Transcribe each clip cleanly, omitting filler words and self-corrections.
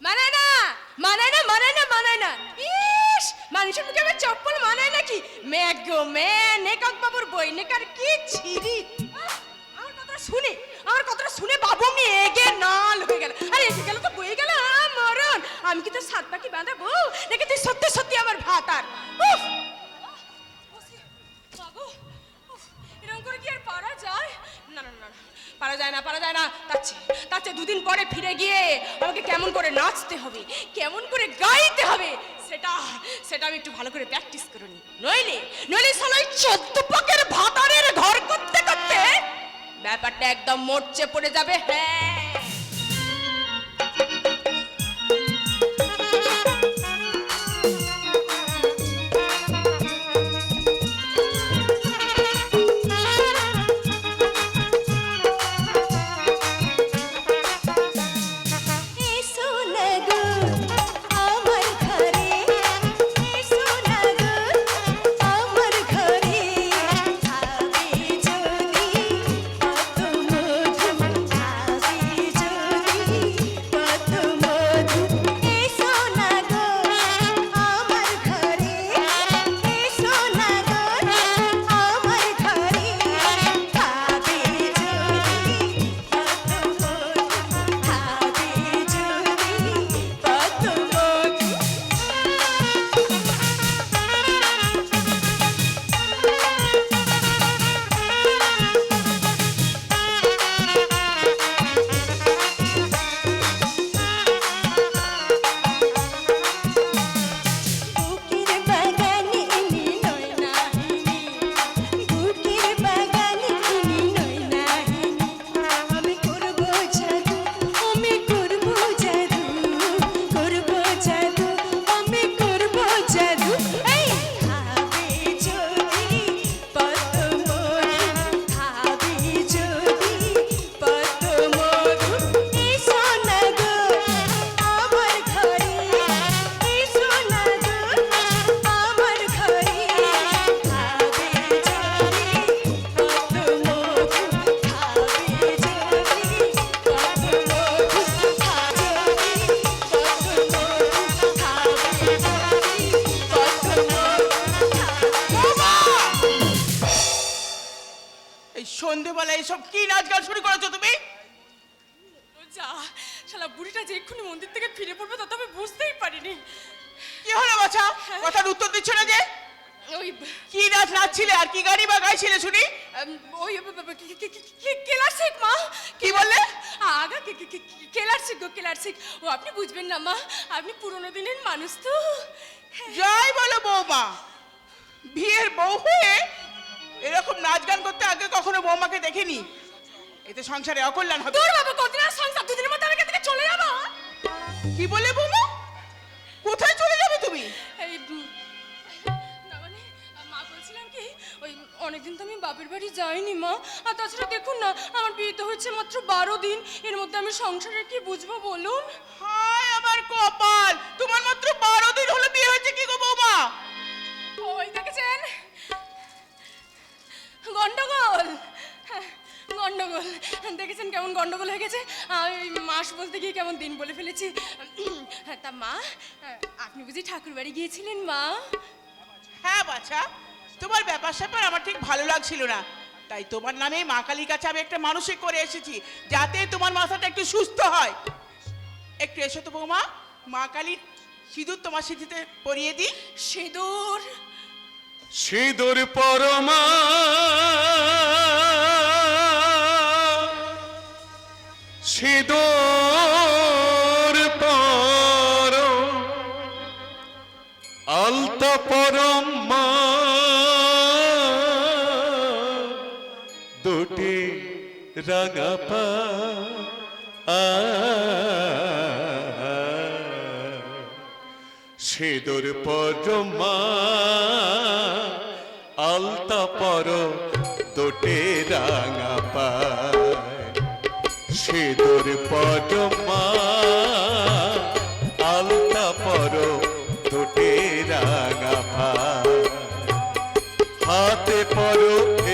মানায় না, মানায় না, মানায় না, মানায় না। ইস, মানুষের মুখে আবার চপ্পল মানায় নাকি? মেঘ গো মেঘ, নেকাক বাবুর বই নেকার কি ছিরি। আমার কথাটা শুনে বাবু আমি এগে নাল হয়ে গেল। আরে এসে গেল তো বয়ে গেল মরণ। আমি কি তোর সাত পাখি বাঁধাবো নাকি তুই সত্যি সত্যি আমার ভাত আর? উফ বাবু, এরকম করে কি আর পারা যায়? না না না, পারা যায় না, পারা যায় না। তার চেয়ে দুদিন পরে ফিরে গিয়ে আমাকে কেমন করে নাচতে হবে, কেমন করে গাইতে হবে, সেটা আমি একটু ভালো করে প্র্যাকটিস করে নিই। নইলে সালাই 14 পাকের ভাতারের ঘর করতে করতে ব্যাপারটা একদম মোর্চে পড়ে যাবে। হ্যাঁ, সন্ধ্যেবেলা এইসব কি নাচ গান শুরু করেছো তুমি? যা শালা বুড়িটা যে এক্ষুনি মন্দির থেকে ফিরে পড়বে তা তো আমি বুঝতেই পারিনি। কি হলো বাছা, কথার উত্তর দিচ্ছ না যে? ওই কি নাচ নাচছিলে আর কি গাড়ি বা গাইছিলে শুনি? ওই কেলারসিক মা। কি বললে? আগা কেলারসিক গো, কেলারসিক। ও আপনি বুঝবেন না মা, আপনি পুরোনো দিনের মানুষ তো। যাই বলো বৌমা, বিয়ের বউ হয়ে এরকম নাচ গান করতে আগে কখনো বৌমাকে দেখিনি। এতে সংসারে অকল্যাণ হবে। তোর বাবা কতদিন আর সংসার, দুদিনের মধ্যে আমি এখান থেকে চলে যাবো। কি বলে বৌমা? কোথায় চলে যাবে তুমি? এই না মানে মা বলছিলাম কি, ওই অনেকদিন তো আমি বাপের বাড়ি যাইনি মা। আর তাছাড়া দেখুন না, আমার বিয়ে তো হচ্ছে মাত্র 12 দিন। এর মধ্যে আমি সংসারে কি বুঝবো বলুন? হায় আমার কপাল, তোমার মাত্র 12 দিন হলো বিয়ে হয়েছে। কি গো বৌমা? ওই দেখেছেন গন্ডগোল, গন্ডগোল দেখেছেন কেমন গন্ডগোল হয়ে গেছে। ওই মাস বলতে গিয়ে কেমন দিন বলে ফেলেছি। তা মা, আপনি বুঝি ঠাকুর বাড়ি গিয়েছিলেন মা? হ্যাঁ বাছা, তোমার ব্যাপার স্যাপার আমার ঠিক ভালো লাগছিল না, তাই তোমার নামে মা কালীর কাছে আমি একটা মানসিক করে এসেছি, যাতে তোমার মাথাটা একটু সুস্থ হয়। একটু এসো তো বৌমা, মা কালীর সিঁদুর তোমার সিঁথিতে পরিয়ে দিই। সিঁদুর? সিঁদুর পরমা সিঁদুর পর আলতা পরমা দুটি রাঙা পা সিঁদুর পরমা আলতা পর দুটি রাঙা পায় সিঁদুর পরমা আলতা পর দুটি রাঙা পায় হাতে পর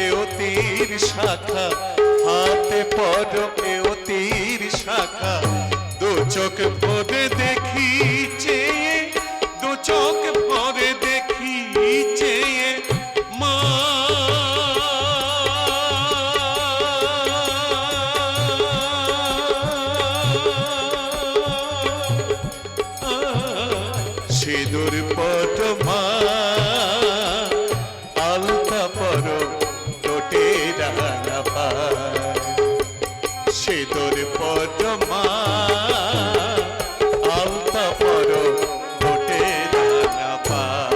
এও তীর শাখা হাতে পর এও তীর শাখা দু চোখ ভরে দেখি চেয়ে, দু চোখ ভরে দেখি চেয়ে মা। সিঁদুর পট মা, আলতা পর টোটে রাঙা পায়। সিঁদুর পট মা, আলতা পর টোটে রাঙা পায়।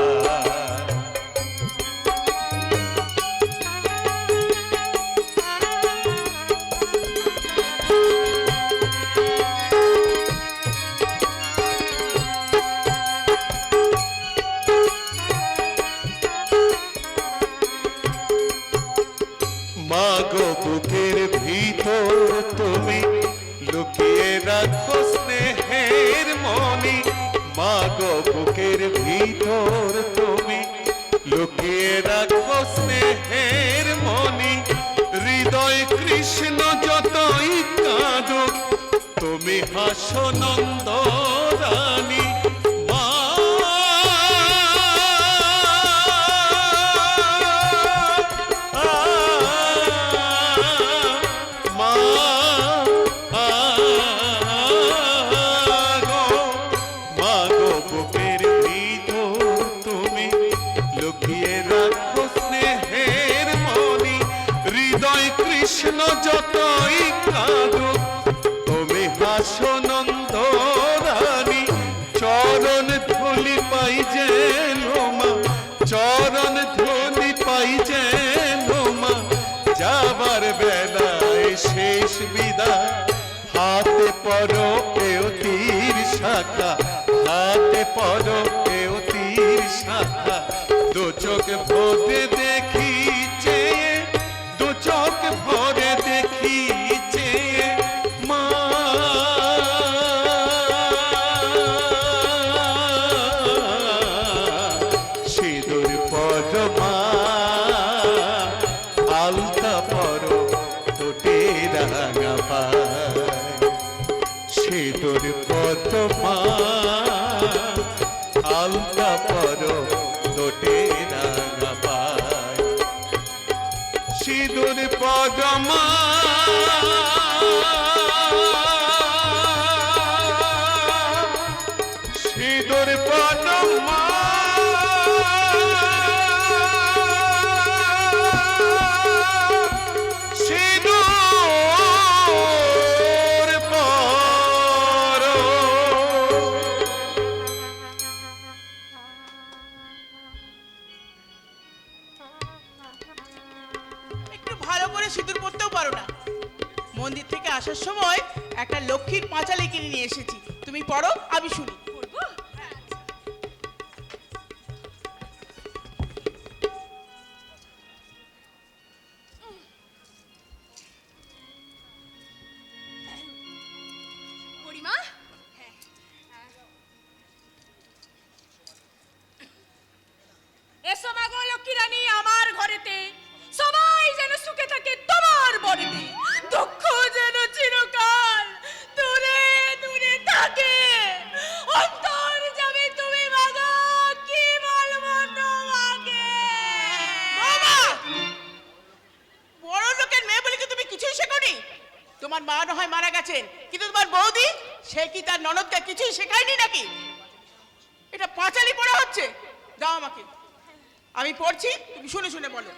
মাগো বুকের ভিতর তুমি লুকিয়ে রাখো স্নেহের মনি। মাগো বুকের ভিতর তুমি লুকিয়ে রাখো স্নেহের মনি। হৃদয় কৃষ্ণ যতই কাঁদুক তুমি হাসো নন্দ রানী। মা মা গো বুকের ভিতর তুমি লুকিয়ে রাখো স্নেহের মনি। হৃদয় কৃষ্ণ যতই কাঁদুক তুমি হাসো নন্দ রানী। চরণ ধুলি পাই যেন মা, চরণ ধুলি পাই যেন মা। যাবার বেলায় শেষ বিদায়, হাতে পরো কেউ তীর শাখা, হাতে পরো কেউ তীর শাখা। দু চোখ ভরে দেখি চেয়ে, দু চোখ ভরে দেখি চেয়ে মা। সিঁদুর পর মা, আলতা পর টোটে রাঙা পায়। সিঁদুর পর মা, আলতা পর টোটে রাঙা পায়। সিঁদুর পর মা, সিঁদুর পর মা। সিঁদুর পর। একটু ভালো করে সিঁদুর পরতেও পারো না। মন্দির থেকে আসার সময় একটা লক্ষ্মীর পাঁচালি কিনে নিয়ে এসেছি, তুমি পড়ো আমি শুনি। পড়বো? বুড়িমা, এসো মা গো লক্ষ্মী রানী আমার ঘরেতে। সবাই যেন সুখে থাকে তোমার বরেতে। দুঃখ যেন চিরকাল দূরে দূরে থাকে। অন্তর যাবে তুমি মা গো, কি বলবো তোমাকে। বাবা! বড় লোকের মেয়ে বলে কি তুমি কিছুই শেখোনি? তোমার মা না হয় মারা গেছেন, কিন্তু তোমার বৌদি সে কি তার ননদকে কিছুই শেখায়নি নাকি? এটা পাঁচালি পড়া হচ্ছে। দাও আমাকে, আমি পড়ছি, তুমি শুনে শুনে বলো।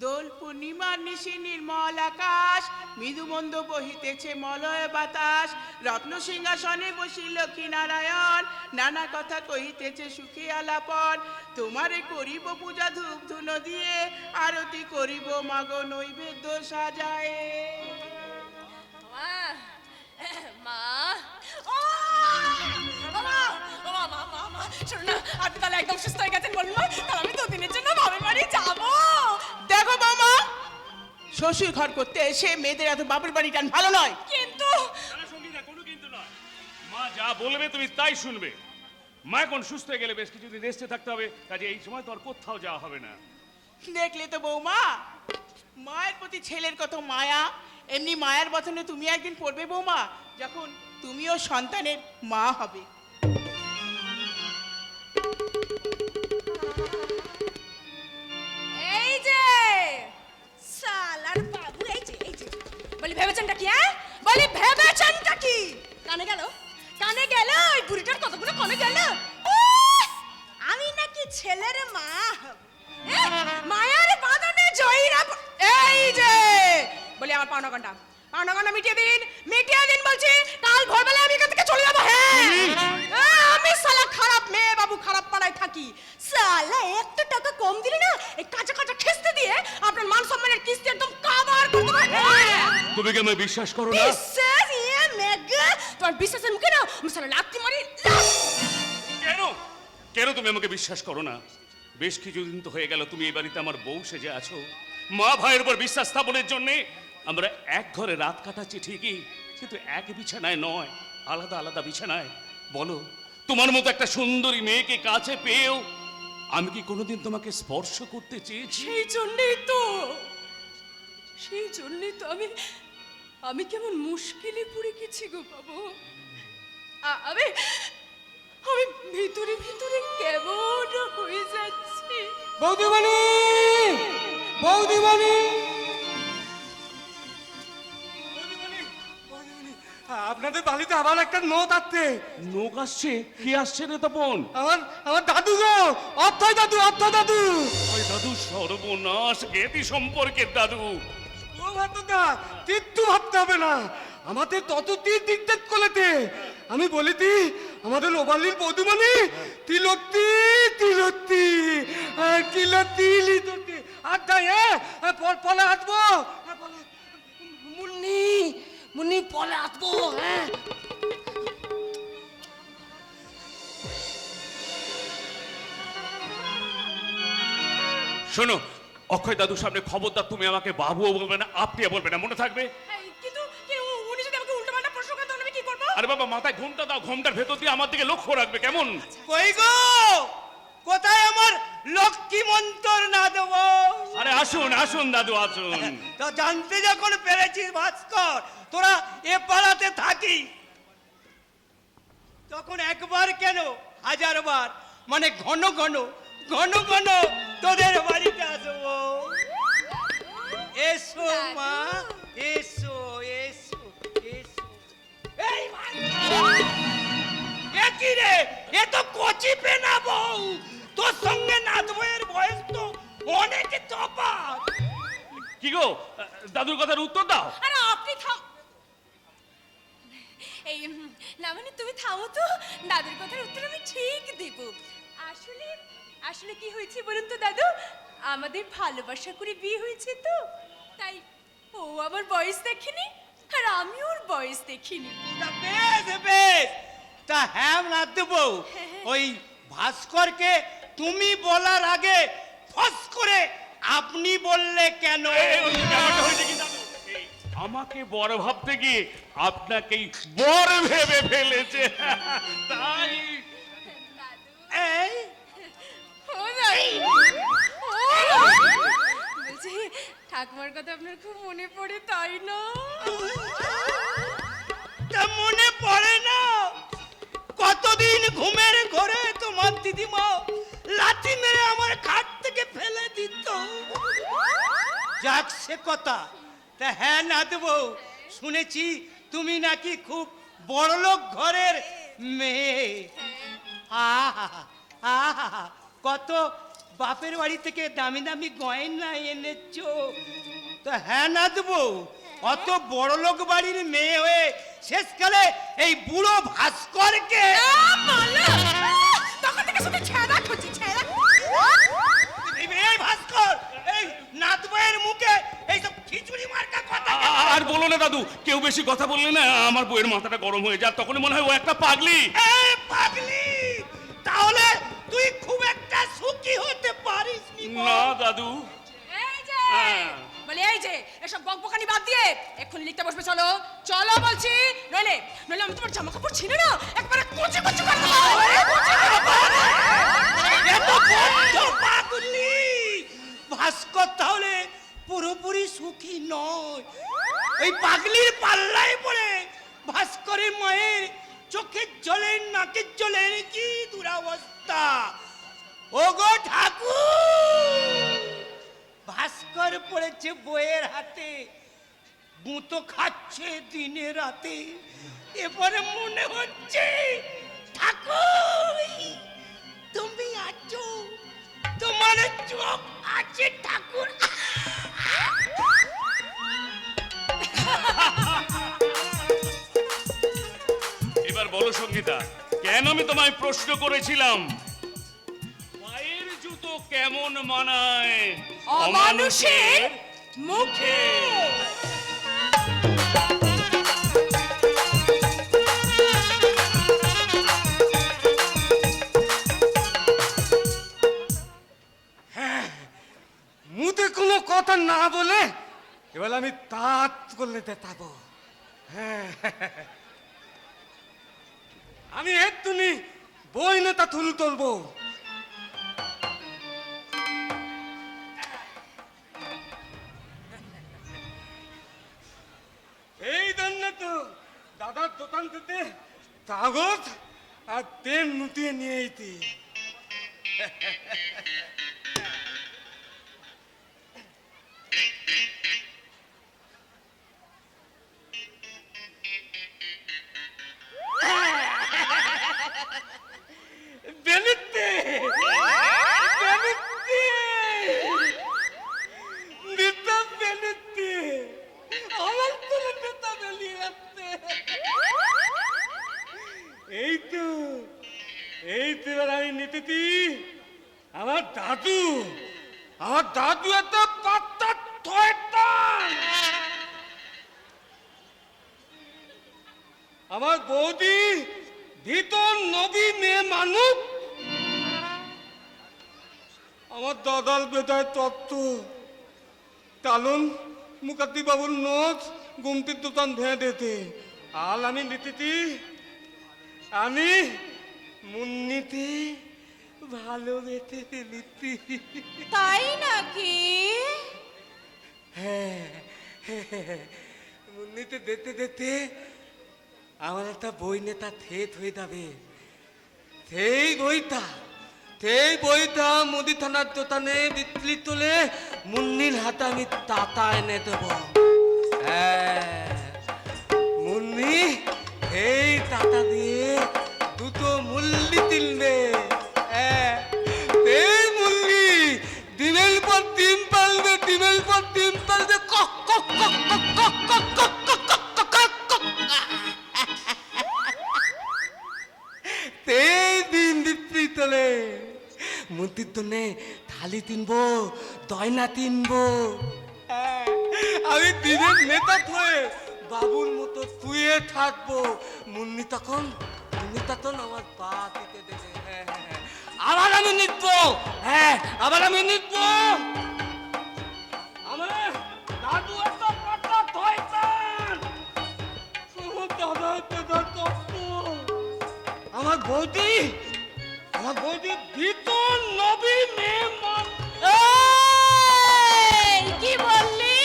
দোল পূর্ণিমার নিশি নির্মল আকাশ, মৃদু মন্দ বহিতেছে মলয় বাতাস। রত্ন সিংহাসনে বসি লক্ষ্মী নারায়ণ, নানা কথা কহিতেছে সুখী আলাপন। তোমারে করিব পূজা ধূপ ধুনো দিয়ে, আরতি করিব মাগো নৈবেদ্য সাজায়। মা, ও মা, ও মা, মা, মা, মা, শোনো না, আপনি তাহলে একদম সুস্থ হয়ে গেছেন বললো, তাহলে আমি দুদিনের জন্য বাপের বাড়ি যাবো। দেখো বাবা, শ্বশুর ঘর করতে এসে মেয়েদের এত বাপের বাড়ি টান ভালো নয়। কিন্তু না সঙ্গীতা, কোনো কিন্তু নয়। মা যা বলবে তুমি তাই শুনবে। মা এখন সুস্থ হয়ে গেলে বেশ কিছুদিন রেস্টে থাকতে হবে, কাজে এই সময় তো আর কোথাও যাওয়া হবে না। দেখলে তো বৌমা, মায়ের প্রতি ছেলের কত মায়া। এমনি মায়ের বচনে তুমি একদিন পড়বে বৌমা, যখন তুমিও সন্তানের মা হবে। এই যে সালার বাবু, এই যে বলি ভেবেছেনটা কি? হ্যাঁ বলি ভেবেছেনটা কি? কানে গেল, কানে গেল, ওই বুড়িটার কতগুলো কানে গেল। আমি নাকি ছেলের মা হব। মায়ার বাঁধনে জয়ীরা এই যে বলি আমার পাওনা ঘন্টা মিটিয়ে দিন বলছি। কাল ভোরবেলা আমি এখান থেকে চলে যাবো। হ্যাঁ আমি সালা খারাপ মেয়ে বাবু, খারাপ পাড়ায় থাকি। সালা একটা টাকা কম দিলে না এই কাঁচা কাঁচা খেস্তে দিয়ে আপনার মান সম্মানের কিস্তি একদম কাভার করতে পারবে। তুমি কি আমায় বিশ্বাস করো না? বিশ্বাস ইয়ে মেগা তোমার বিশ্বাসের মুখে না আমি সালা লাত্তি মারি। কেন কেন তুমি আমাকে বিশ্বাস করো না? বেশ কিছুদিন তো হয়ে গেল তুমি এই বাড়িতে আমার বউ সেজে আছো। মা ভাইয়ের উপর বিশ্বাস স্থাপনের জন্য আমরা এক ঘরে রাত কাটাচ্ছি ঠিকই, কিন্তু এক বিছানায় নয়, আলাদা আলাদা বিছানায়। বলো, তোমার মতো একটা সুন্দরী মেয়েকে কাছে পেয়েও আমি কি কোনোদিন তোমাকে স্পর্শ করতে চেয়েছি? সেই জন্যই তো আমি কেমন মুশকিলে পড়ে গেছি গো বাবু। আমি ভিতরে ভিতরে কেমন হয়ে যাচ্ছি। বৌদিমণি, বৌদিমণি, আপনাদের বাড়িতে আবার একটা নোট আসছে। নোক আসছে? কি আসছে রে তপন? আমার দাদু গো, অর্থ দাদু। ওই দাদু সর্বনাশ, জ্ঞাতি সম্পর্কের দাদু। ও ভাতটা তিত্তু ভাবতে হবে না, আমাদের তত তীর দিকদেক করেতে। আমি বলিতি আমাদের ওবালির বৌদিমণি তিলত্তি লিততি আর তাই পলে আসবো। মুন্নি পলে আসবো। হ্যাঁ শোনো, অক্ষয় দাদুর সামনে খবরদার তুমি আমাকে বাবুও বলবে না, আপনিও বলবে না, মনে থাকবে? কিন্তু উনি যদি আমাকে উল্টোপাল্টা প্রশ্ন করে তাহলে আমি কি করবো? আরে বাবা, মাথায় ঘোমটা দাও, ঘোমটার ভেতর দিয়ে আমার দিকে লক্ষ্য রাখবে, কেমন? কই গো, কোথায় আমার লক্ষ্মী মন্তর না দেবো? আরে আসুন আসুন দাদু আসুন। তা জানতে যখন পেরেছিস ভাস্কর তোরা এ পাড়াতে থাকি, তখন একবার কেন হাজারবার, মানে ঘন ঘন তোদের বাড়িতে আসবো। এসো মা, এসো। এই এ কি রে, এ তো কচি পেনা বউ, তোর সঙ্গে নাতবইয়ের বয়স তো অনেক তফাৎ। কি গো, দাদুর কথার উত্তর দাও। আরে আপনি এই না মানে তুমি থামো তো, দাদুর কথার উত্তর আমি ঠিক দেব। আসলে কি হয়েছে বলুন তো দাদু, আমাদের ভালোবাসা করে বিয়ে হয়েছে তো, তাই ও আমার বয়স দেখেনি আর আমি ওর বয়স দেখিনি। বেশ তা হ্যাঁ না দেবো। ওই ভাস্করকে তুমি বলার আগে ফস করে আপনি বললে কেন? ব্যাপারটা হয়েছে কি দাদু, আমাকে বড় ভাবতে গিয়ে আপনাকেই বড় ভেবে ফেলেছে, তাই। এই ও দাদু, বলছি ঠাকুমার কথা আপনার খুব মনে পড়ে তাই না? তা মনে পড়ে না? কতদিন ঘুমের ঘরে তোমার দিদিমা লাথি মেরে আমার খাট থেকে ফেলে দিত। যাক সে কথা। তা হ্যাঁ না দেবো, শুনেছি তুমি নাকি খুব বড়লোক ঘরের মেয়ে। আহা কত বাপের বাড়ি থেকে দামি দামি গয়না এনেছো। তো হ্যাঁ না দেবো, অত বড়লোক বাড়ির মেয়ে হয়ে শেষকালে এই বুড়ো ভাস্করকে তখন থেকে শুধু ছেঁড়া খুঁজছি, ছেঁড়া। এই ভাস্কর, এই নাতবইয়ের মুখে এইসব খিচুড়ি মার্কা কথা। আর বলো না দাদু, কেউ বেশি কথা বললে না আমার বউয়ের মাথাটা গরম হয়ে যায়, তখন মনে হয় ও একটা পাগলি। এই পাগলি, তাহলে তুই খুব একটা সুখী হতে পারিস না দাদু। এই যে হ্যাঁ। বলে এই যে এসব বকবকানি বাদ দিয়ে এক্ষুনি লিখতে বসবে, চলো বলছি, নইলে আমি তোমার জামা কাপড় ছিঁড়ে না একবারে কুচি করে দেবো। এত বদ্ধ পাগলি ভাস্কর তাহলে পুরোপুরি সুখী নয়। এই পাগলির পাল্লায় পড়ে ভাস্করে মায়ের চোখের জলের নাকের জলের কি দুরবস্থা। ওগো ঠাকুর, ভাস্কর পড়েছে বইয়ের হাতে, গুঁতো খাচ্ছে দিনে রাতে। এবারে মনে হচ্ছে ঠাকুর তুমি আছো, তোমার চোখ আছে ঠাকুর। এবার বলো সঙ্গীতা, কেন আমি তোমায় প্রশ্ন করেছিলাম পায়ের জুতো কেমন মানায় অমানুষের মুখে। মুতে কোনো কথা না বলে এবার আমি তাঁত করলে দেখাবো। হ্যাঁ, আমি এক্ষুনি বই নেতা তুল তুলবো। এই জন্য তো দাদার দোকান থেকে কাগজ আর পেন নুটিয়ে নিয়ে এসেছি। বেলুতে বেলুতে নেতা বেলুতে আমার তো নেতা বেরিয়ে যাচ্ছে। এই তো এবার আমি নেতেছি। আমার দাদু এত পাত্তা থয়তান। আমার বৌদি ভিতর নবী মেয়ে মানুষ। আমার দাদার বেদায় তত্ত্ব কালন মুকাদ্দি বাবুর নোট গুমতির দোকান ভেঙে দিতে। আর আমি নিতেছি, আমি মুন্নিতে ভালোবেসে ফেলেছি। তাই নাকি? হ্যাঁ, মুন্নিতে দেখতে দেখতে আমার একটা বই নেতা থেত হয়ে যাবে। সেই বইটা মুদি থানার দোকানে বিক্রি তোলে মুন্নির হাতে আমি তাতা এনে দেব। হ্যাঁ, মুন্নি এই তাতা দিয়ে দুটো মুল্লি তিনবে। হ্যাঁ, এই মুল্লি ডিমের পর ডিম পালবে, ডিমের পর ডিম পালবে। কক কক কক কক কক কক কক কক কক কক কক। এই দিন বিক্রি তোলে মন্দির তো নে থালি তিনবো, দয়না তিনবো। হ্যাঁ, আমি দিনের নেতা হয়ে বাবুর মতো শুয়ে থাকবো। মুন্নি তখন আমার পা দিতে দেবে। হ্যাঁ, আবার আমি নিতবো। হ্যাঁ, আবার আমি নিতবো। আমার দাদু এত কথা থয়তান। আমার বৌদি ভিতর নবী মেয়ে এই, কি বললি?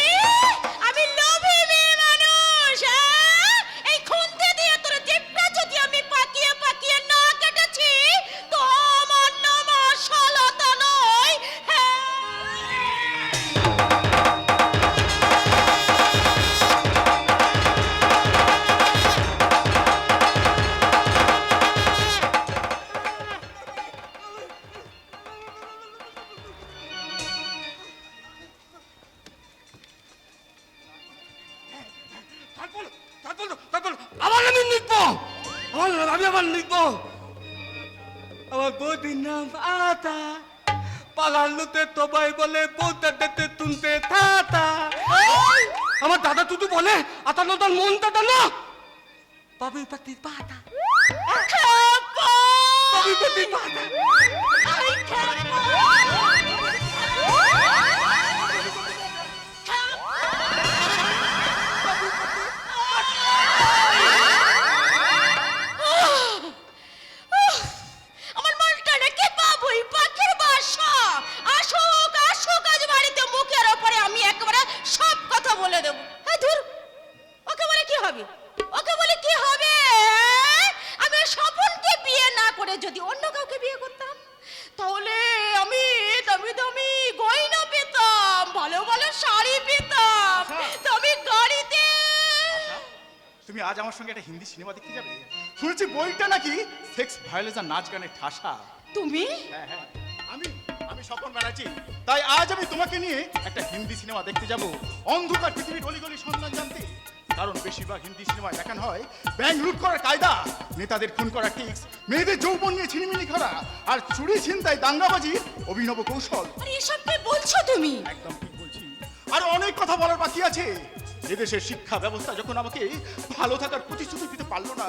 আমি লোভী মেয়ে মানুষ, হ্যাঁ? এই খুন্তি দিয়ে তোর জিভটা যদি আমি পাকিয়ে পাকিয়ে না কেটেছি তো আমার নাম আশালতা নয়। হ্যাঁ। আমার বৌদির নাম আতা। পালালুতে তোবাই বলে বৌদ্ধ দেখতে তুনতে থাতা। আমার দাদা তুতু বলে আতা নতার মন দাদা না পাবি পাতি পাতা। পাবি পাতি পাতা। আমার মনটা নাকি বাবুই পাখির বাসা। আসুক আসুক আজ বাড়িতে, মুখের ওপরে আমি একেবারে সব কথা বলে দেবো। হ্যাঁ, ধুর, ওকে বলে কি হবে? ওকে বলে কি হবে? করে যদি অন্য কাউকে বিয়ে করতাম, তাহলে আমি দামি দামি গয়না পেতাম, ভালো ভালো শাড়ি পেতাম, দামি গাড়িতে। তুমি আজ আমার সঙ্গে একটা হিন্দি সিনেমা দেখতে যাবে? শুনেছি বইটা নাকি সেক্স ভায়োলেন্স আর নাচ গানের ঠাসা। তুমি হ্যাঁ হ্যাঁ, আমি আমি স্বপন ব্যানার্জি। তাই আজ আমি তোমাকে নিয়ে একটা হিন্দি সিনেমা দেখতে যাব, অন্ধকার পৃথিবীর অলিগলি সন্ধান জানতে। কারণ বেশিরভাগ হিন্দি সিনেমায় দেখানো হয় ব্যাংক লুট করার কায়দা, নেতাদের খুন করার টিক্স, মেয়েদের যৌবন নিয়ে ছিনিমিনি করা, আর চুরি ছিনতাই দাঙ্গাবাজির অভিনব কৌশল। আরে এসব কি বলছো তুমি? একদম ঠিক বলছি। আরো অনেক কথা বলার বাকি আছে। এদেশের শিক্ষা ব্যবস্থা যখন আমাকে ভালো থাকার প্রতিশ্রুতি দিতে পারলো না,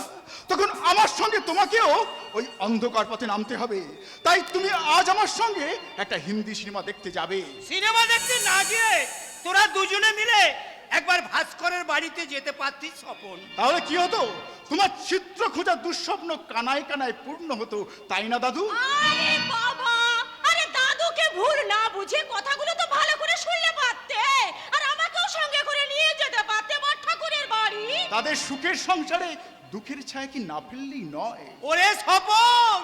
তখন আমার সঙ্গে তোমাকেও ওই অন্ধকার পথে নামতে হবে। তাই তুমি আজ আমার সঙ্গে একটা হিন্দি সিনেমা দেখতে যাবে। সিনেমা দেখতে না গিয়ে তোরা দুজনে মিলে একবার ভাস্করের বাড়িতে যেতে পারতিস স্বপন। তাহলে কি হতো? তোমার চিত্র খোঁজা দুঃস্বপ্ন কানায় কানায় পূর্ণ হতো, তাই না দাদু? আরে বাবা, আরে দাদুকে ভুল না বুঝে কথাগুলো তো ভালো করে শুনলে পারতে, আর আমাকেও সঙ্গে করে নিয়ে যেতে পারতে বড় ঠাকুরের বাড়ি। তাদের সুখের সংসারে দুঃখের ছায়া কি না ফেললেই নয়? ওরে স্বপন,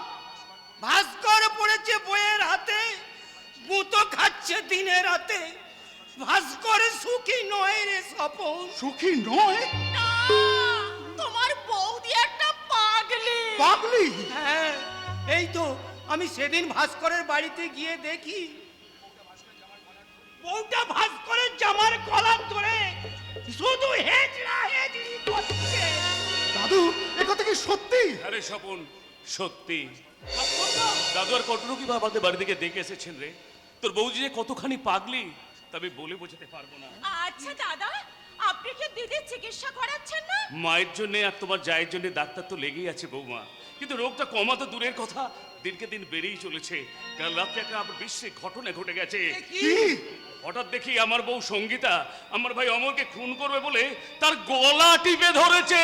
ভাস্কর পড়েছে বইয়ের হাতে, গুঁতো খাচ্ছে দিনে রাতে। ভাস্কর সুখী নয় রে স্বপন। সুখী নয়? না, তোমার বৌদি একটা পাগলি। পাগলি? হ্যাঁ, এই তো আমি সেদিন ভাস্করের বাড়িতে গিয়ে দেখি বউটা ভাস্করের জামার কলার ধরে শুধু হেজড়া হেজড়ি করছে। দাদু, এ কথা কি সত্যি? আরে স্বপন, সত্যি। দাদু আর কটরকি বাবা আমাদের বাড়ি থেকে দেখে এসেছেন রে। তোর বৌজি যে কতখানি পাগলি তবে বলে বোঝাতে পারবো না। আচ্ছা দাদা, আপনি কি দিদির চিকিৎসা করাচ্ছেন না? মায়ের জন্য আর তোমার জায়ের জন্য ডাক্তার তো লেগেই আছে বৌমা, কিন্তু রোগটা কমা তো দূরের কথা, দিনকে দিন বেড়েই চলেছে। কাল রাত্রে একটা আবার বিশ্বের ঘটনা ঘটে গেছে। কি? হঠাৎ দেখি আমার বউ সঙ্গীতা আমার ভাই অমরকে খুন করবে বলে তার গলা টিপে ধরেছে।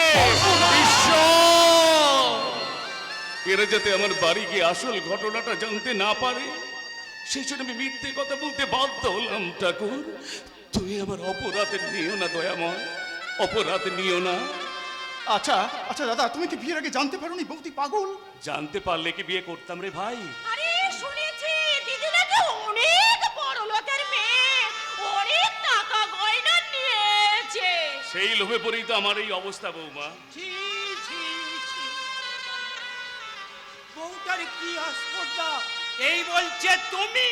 এরা যাতে আমার বাড়ি গিয়ে আসল ঘটনাটা জানতে না পারে, সেই জন্য আমি মিথ্যে কথা বলতে বাধ্য হলাম। ঠাকুর, তুমি আমার অপরাধ নিও না দয়াময়, অপরাধ নিও না। আচ্ছা আচ্ছা দাদা, তুমি কি বিয়ের আগে জানতে পারোনি বৌদি পাগল? জানতে পারলে কি বিয়ে করতাম রে ভাই? আরে শুনেছি দিদি নাকি অনেক বড় লোকের মেয়ে, অনেক টাকা গয়না নিয়েছে। সেই লোভে পড়েই তো আমার এই অবস্থা বৌমা। ছি, ছি, ছি। বউটার কি আস্পর্ধা! এই বলছে তুমি,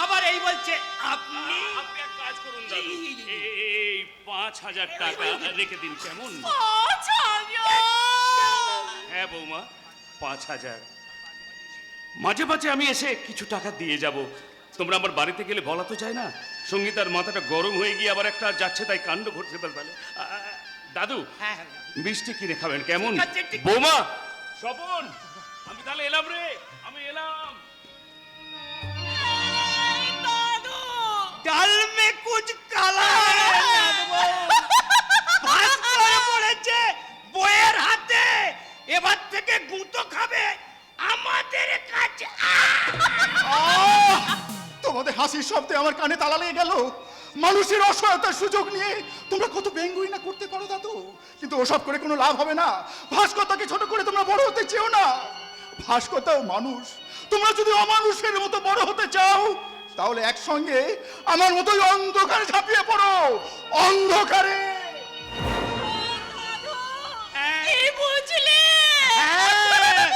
আবার এই বলছে আপনি। আপনি এক কাজ করুন দাদু, এই 5,000 টাকা রেখে দিন কেমন? হ্যাঁ বৌমা, 5,000। মাঝে মাঝে আমি এসে কিছু টাকা দিয়ে যাব। তোমরা আমার বাড়িতে গেলে বলা তো যায় না, সঙ্গীতার মাথাটা গরম হয়ে গিয়ে আবার একটা যাচ্ছে তাই কাণ্ড ঘটতে পারে। দাদু, হ্যাঁ, মিষ্টি কিনে খাবেন কেমন? ঠিক আছে, ঠিক আছে। বৌমা, স্বপন, আমি তাহলে এলাম রে, আমি এলাম। ডাল মে কুছ কালা হ্যায় ভাস্কর পড়েছে বইয়ের হাতে, এবার থেকে গুঁতো খাবে আমাদের কাছে। তোমাদের হাসির শব্দে আমার কানে তালা লেগে গেল। মানুষের অসহায়তার সুযোগ নিয়ে তোমরা কত ব্যঙ্গই না করতে পারো দাদু, কিন্তু ওসব করে কোনো লাভ হবে না। ভাস্করটাকে ছোট করে তোমরা বড় হতে চেও না। ভাস্করটাও মানুষ। তোমরা যদি অমানুষের মতো বড় হতে চাও, তাহলে একসঙ্গে আমার মতোই অন্ধকারে ঝাঁপিয়ে পড়ো, অন্ধকারে। কি বুঝলে? হ্যাঁ,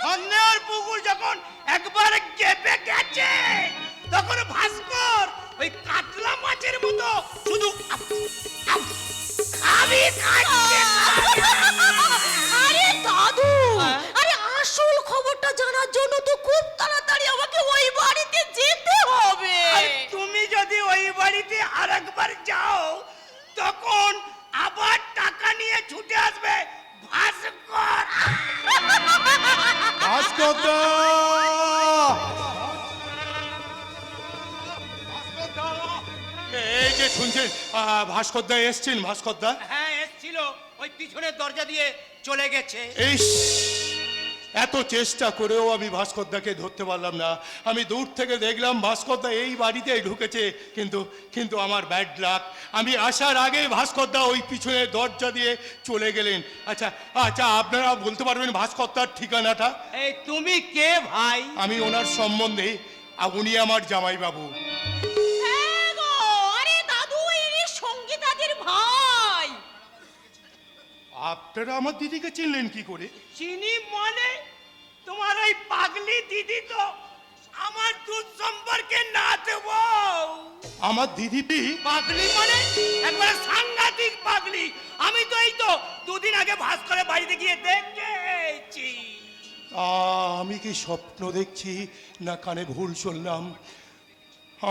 সন্দেহের পুকুর যখন একবার কেঁপে গেছে, তখন ভাস্কর ওই কাতলা মাছের মতো শুধু খাবি খাচ্ছে। আরে দাদু, আরে আসল খবরটা জানার জন্য তো খুব তাড়াতাড়ি আমাকে ওই বাড়িতে যেতে হবে। আর তুমি যদি ওই বাড়িতে আরেকবার যাও, তখন আবার টাকা নিয়ে ছুটে আসবে ভাস্কর। ভাস্করদা! এই যে শুনছেন, ভাস্করদা এসছেন। ভাস্করদা হ্যাঁ, এসছিল, ওই পিছনের দরজা দিয়ে চলে গেছে। ইস, এত চেষ্টা করেও আমি ভাস্করদাকে ধরতে পারলাম না। আমি দূর থেকে দেখলাম ভাস্করদা এই বাড়িতেই ঢুকেছে, কিন্তু কিন্তু আমার ব্যাড লাক, আমি আসার আগে ভাস্করদা ওই পিছনে দরজা দিয়ে চলে গেলেন। আচ্ছা আচ্ছা, আপনারা বলতে পারবেন ভাস্করদার ঠিকানাটা? এই তুমি কে ভাই? আমি ওনার সম্বন্ধে, উনি আমার জামাইবাবু। হ্যাঁ গো, আরে দাদু, ইনি সঙ্গীতাদের ভাই। আপনারা আমার দিদিকে চিনলেন কি করে? চিনি মানে তোমার ওই পাগলি দিদি তো আমার দুধ সম্পর্কে না দেব। আমার দিদি? পাগলি মানে একবারে সাংঘাতিক পাগলি। আমি তো এই তো দুদিন আগে ভাস্করের বাড়িতে গিয়ে দেখেছি। আমি কি স্বপ্ন দেখছি না কানে ভুল শুনলাম?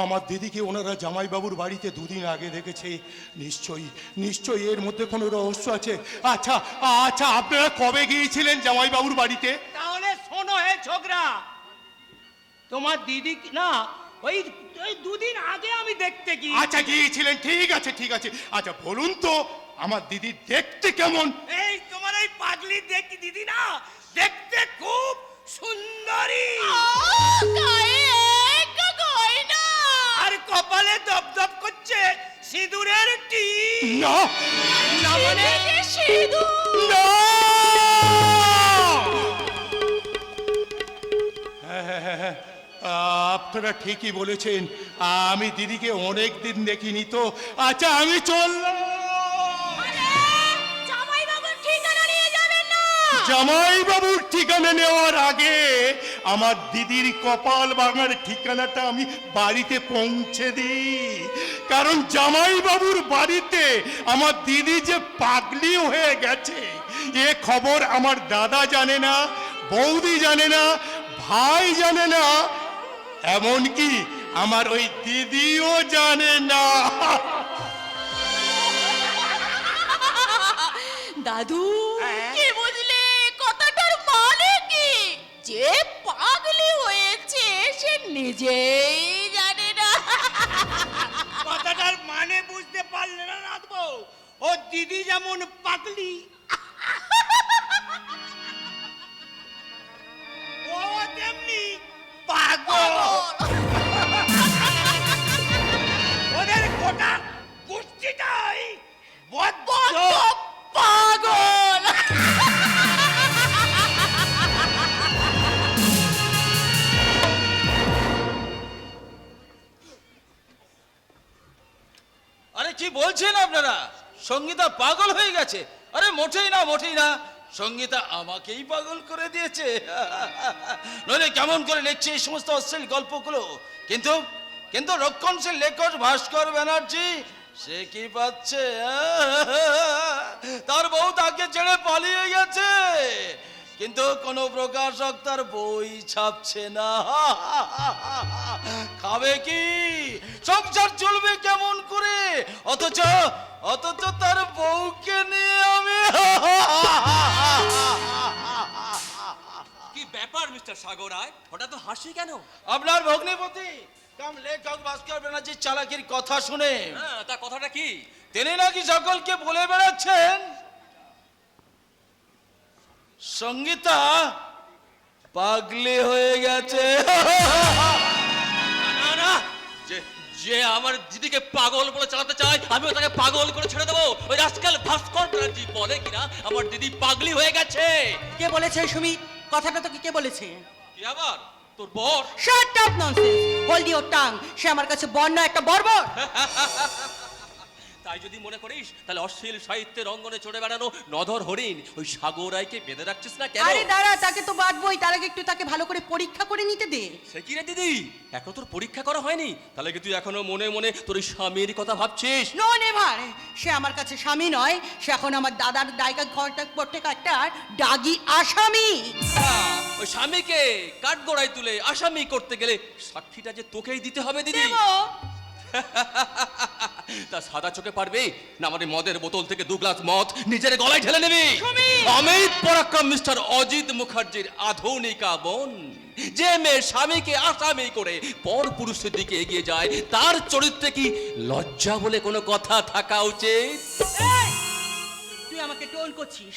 আমার দিদিকে ওনারা জামাইবাবুর বাড়িতে দুদিন আগে দেখেছে। নিশ্চয়ই নিশ্চয়ই এর মধ্যে কোনো রহস্য আছে। আচ্ছা আচ্ছা, আপনারা কবে গিয়েছিলেন জামাইবাবুর বাড়িতে? তাহলে শোনো হে ছোকরা, তোমার দিদি না ওই ওই দুদিন আগে আমি দেখতে গিয়ে। আচ্ছা গিয়েছিলেন, ঠিক আছে ঠিক আছে। আচ্ছা বলুন তো আমার দিদি দেখতে কেমন? এই তোমার ওই পাগলি দেখি দিদি না দেখতে খুব সুন্দরী, আর কপালে দপদপ করছে সিঁদুরের টিপ। না না মানে না! হ্যাঁ, হ্যাঁ, হ্যাঁ, হ্যাঁ, আপনারা ঠিকই বলেছেন, আমি দিদিকে অনেক দিন দেখিনি তো। আচ্ছা আমি চললাম। জামাইবাবুর ঠিকানা নেওয়ার আগে আমার দিদির কপাল ভাঙার ঠিকানাটা আমি বাড়িতে পৌঁছে দিই, কারণ জামাইবাবুর বাড়িতে আমার দিদি যে পাগলি হয়ে গেছে এ খবর আমার দাদা জানে না, বৌদি জানে না, ভাই জানে না, এমনকি আমার ওই দিদিও জানে না। দাদু, কি বুঝলে কথাটার মানে কি? যে পাগলি হয়েছে সে নিজেই জানে না। কথাটার মানে বুঝতে পারলে না রাখবো? ও দিদি যেমন পাগলি, ও তেমনি পাগল। ওদের গোটা গোষ্ঠীটাই বদ্ধ পাগল। আরে কি বলছেন আপনারা? সঙ্গীতা পাগল হয়ে গেছে? আরে মোটেই না, মোটেই না। সঙ্গীতা আমাকেই পাগল করে দিয়েছে। নইলে কেমন করে লিখছে এই সমস্ত অশ্লীল গল্পগুলো? কিন্তু কিন্তু রক্ষণশীল লেখক ভাস্কর ব্যানার্জি সে কি পাচ্ছে? তার বউ তাকে ছেড়ে পালিয়ে গেছে, কিন্তু কোন প্রকাশক তার বই ছাপছে না। খাবে কি, সংসার চলবে কেমন করে? অথচ অথচ তার বউকে নিয়ে আমি কি ব্যাপার মিস্টার সাগর রায়, হঠাৎ তো হাসি কেন? আপনার ভগ্নিপতি কাম লেখক ভাস্কর ব্যানার্জির চালাকির কথা শুনে। হ্যাঁ, তা কথাটা কি? তিনি নাকি সকলকে বলে বেড়াচ্ছেন সঙ্গীতা পাগলি হয়ে গেছে। না না, যে যে আমার দিদিকে পাগল বলে চালাতে চায় আমিও তাকে পাগল করে ছেড়ে দেবো। ওই রাজকাল ভাস্কর ব্যানার্জি বলে কিনা আমার দিদি পাগলি হয়ে গেছে। কে বলেছে সুমিত? কথাটা তোকে কে বলেছে? কি আবার তোর বর? Shut up nonsense, hold your tongue. সে আমার কাছে বর্ণ একটা বর্বর। তাই যদি মনে করিস তাহলে অশ্লীল সাহিত্যের অঙ্গনে চড়ে বেড়ানো নধর হরিণ ওই সাগর রায়কে বেঁধে রাখছিস না কেন? আরে দাঁড়া, তাকে তো বাঁধবই, তার আগে একটু তাকে ভালো করে পরীক্ষা করে নিতে দে। সে কি রে দিদি, এখনো তোর পরীক্ষা করা হয়নি? তাহলে কি তুই এখনো মনে মনে তোর ওই স্বামীর কথা ভাবছিস? No never. সে আমার কাছে স্বামী নয়, সে এখন আমার দাদার দায়িকা প্রত্যেকটার ডাগি আসামি। ওই স্বামীকে কাঠগড়ায় তুলে আসামি করতে গেলে সাক্ষীটা যে তোকেই দিতে হবে দিদি। দেবো। তা সাদা চোখে পারবে না আমাদের মদের বোতল থেকে 2 গ্লাস মদ নিজের গলায় ঢেলে নেবে? আমি পরাক্রম মিস্টার অজিত মুখার্জির আধুনিকা বোন, যে মেয়ে স্বামীকে আসামি করে পর পুরুষের দিকে এগিয়ে যায়, তার চরিত্রে কি লজ্জা বলে কোনো কথা থাকা উচিত? এই, তুই আমাকে টোল করছিস?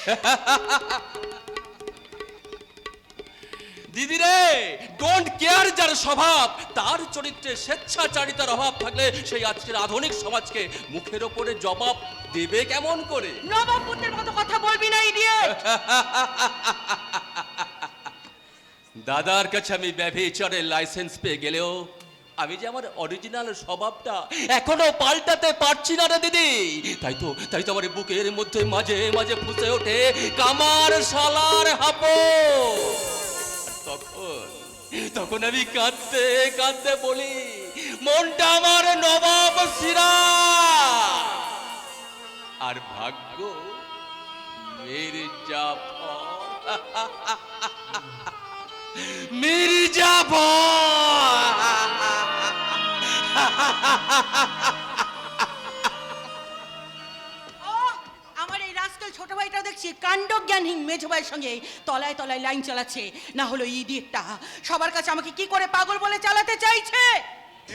দিদি রে, ডোন্ট কেয়ার যার স্বভাব, তার চরিত্রে স্বেচ্ছাচারিতার অভাব থাকলে সেই আজকের আধুনিক সমাজকে মুখের ওপরে জবাব দেবে কেমন করে? নবাবপুত্রের মতো কথা বলবি না, ইডিয়েট। দাদার কাছে আমি ব্যভিচারের লাইসেন্স পেয়ে গেলেও আমি যে আমার অরিজিনাল স্বভাবটা এখনো পাল্টাতে পারছি না রে দিদি। তাই তো আমার বুকের মধ্যে মাঝে মাঝে ফুসে ওঠে কামার শালার হাপো। তখন আমি কাঁদতে কাঁদতে বলি, মনটা আমার নবাব সিরা, আর ভাগ্য মির্জাফর। আমার এই রাস্কেল ছোট ভাইটা দেখছি কাণ্ডজ্ঞানহীন মেঝো ভাইয়ের সঙ্গে তলায় তলায় লাইন চালাচ্ছে। না হলো ইডিয়েটটা সবার কাছে আমাকে কি করে পাগল বলে চালাতে চাইছে।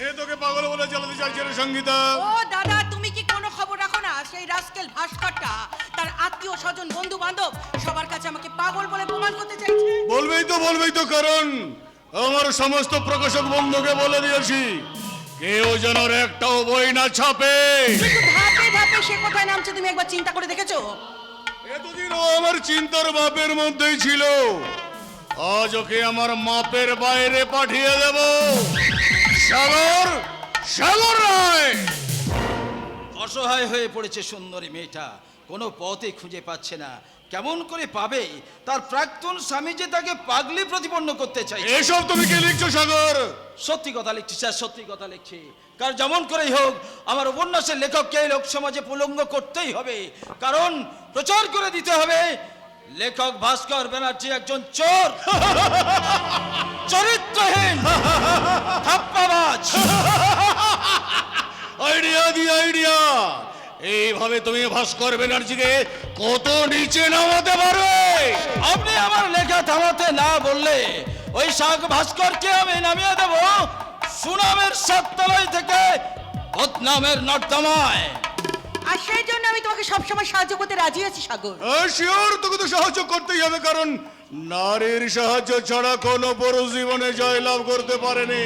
এ তোকে পাগল বলে চালাতে চাইছে রে সঙ্গীতা। ও দাদা, তুমি কি কোনো খবর রাখো না? সেই রাস্কেল ভাস্করটা তার আত্মীয় স্বজন বন্ধু বান্ধব সবার কাছে আমাকে পাগল বলে প্রমাণ করতে চাইছে। বলবেই তো, কারণ আমার সমস্ত প্রকাশক বন্ধুকে বলে দিয়েছি কেউ যেন ওর একটাও বই না ছাপে। কিন্তু ধাপে ধাপে সে কোথায় নামছে তুমি একবার চিন্তা করে দেখেছো? এতদিন ও আমার চিন্তার মাপের মধ্যেই ছিল, আজ ওকে আমার মাপের বাইরে পাঠিয়ে দেব। সাগর রায়। অসহায় হয়ে পড়েছে সুন্দরী মেয়েটা, কোনো পথে খুঁজে পাচ্ছে না। কেমন করে পাবে? তার প্রাক্তন স্বামী যে তাকে পাগলি প্রতিপন্ন করতে চাই। এসব তুমি কি লিখছো সাগর? সত্যি কথা লিখছি স্যার, সত্যি কথা লিখছি। কারণ যেমন করেই হোক আমার উপন্যাসের লেখককে লোক সমাজে প্রলঙ্গ করতেই হবে, কারণ প্রচার করে দিতে হবে লেখক ভাস্কর ব্যানার্জি একজন চোর, চরিত্রহীন, থাপ্পাবাজ। আইডিয়া। এইভাবে তুমি ভাস্কর ব্যানার্জিকে কত নিচে নামাতে পারবে? আপনি আমার লেখা থামাতে না বললে ওই শাক ভাস্করকে আমি নামিয়ে দেব সুনামের সাততলায় থেকে বদনামের নর্দমায়। আর সেই জন্য আমি তোমাকে সবসময় সাহায্য করতে রাজি আছি সাগর। শিওর, তোকে তো সাহায্য করতেই হবে, কারণ নারীর সাহায্য ছাড়া কোনো পুরুষ জীবনে জয়লাভ করতে পারেনি।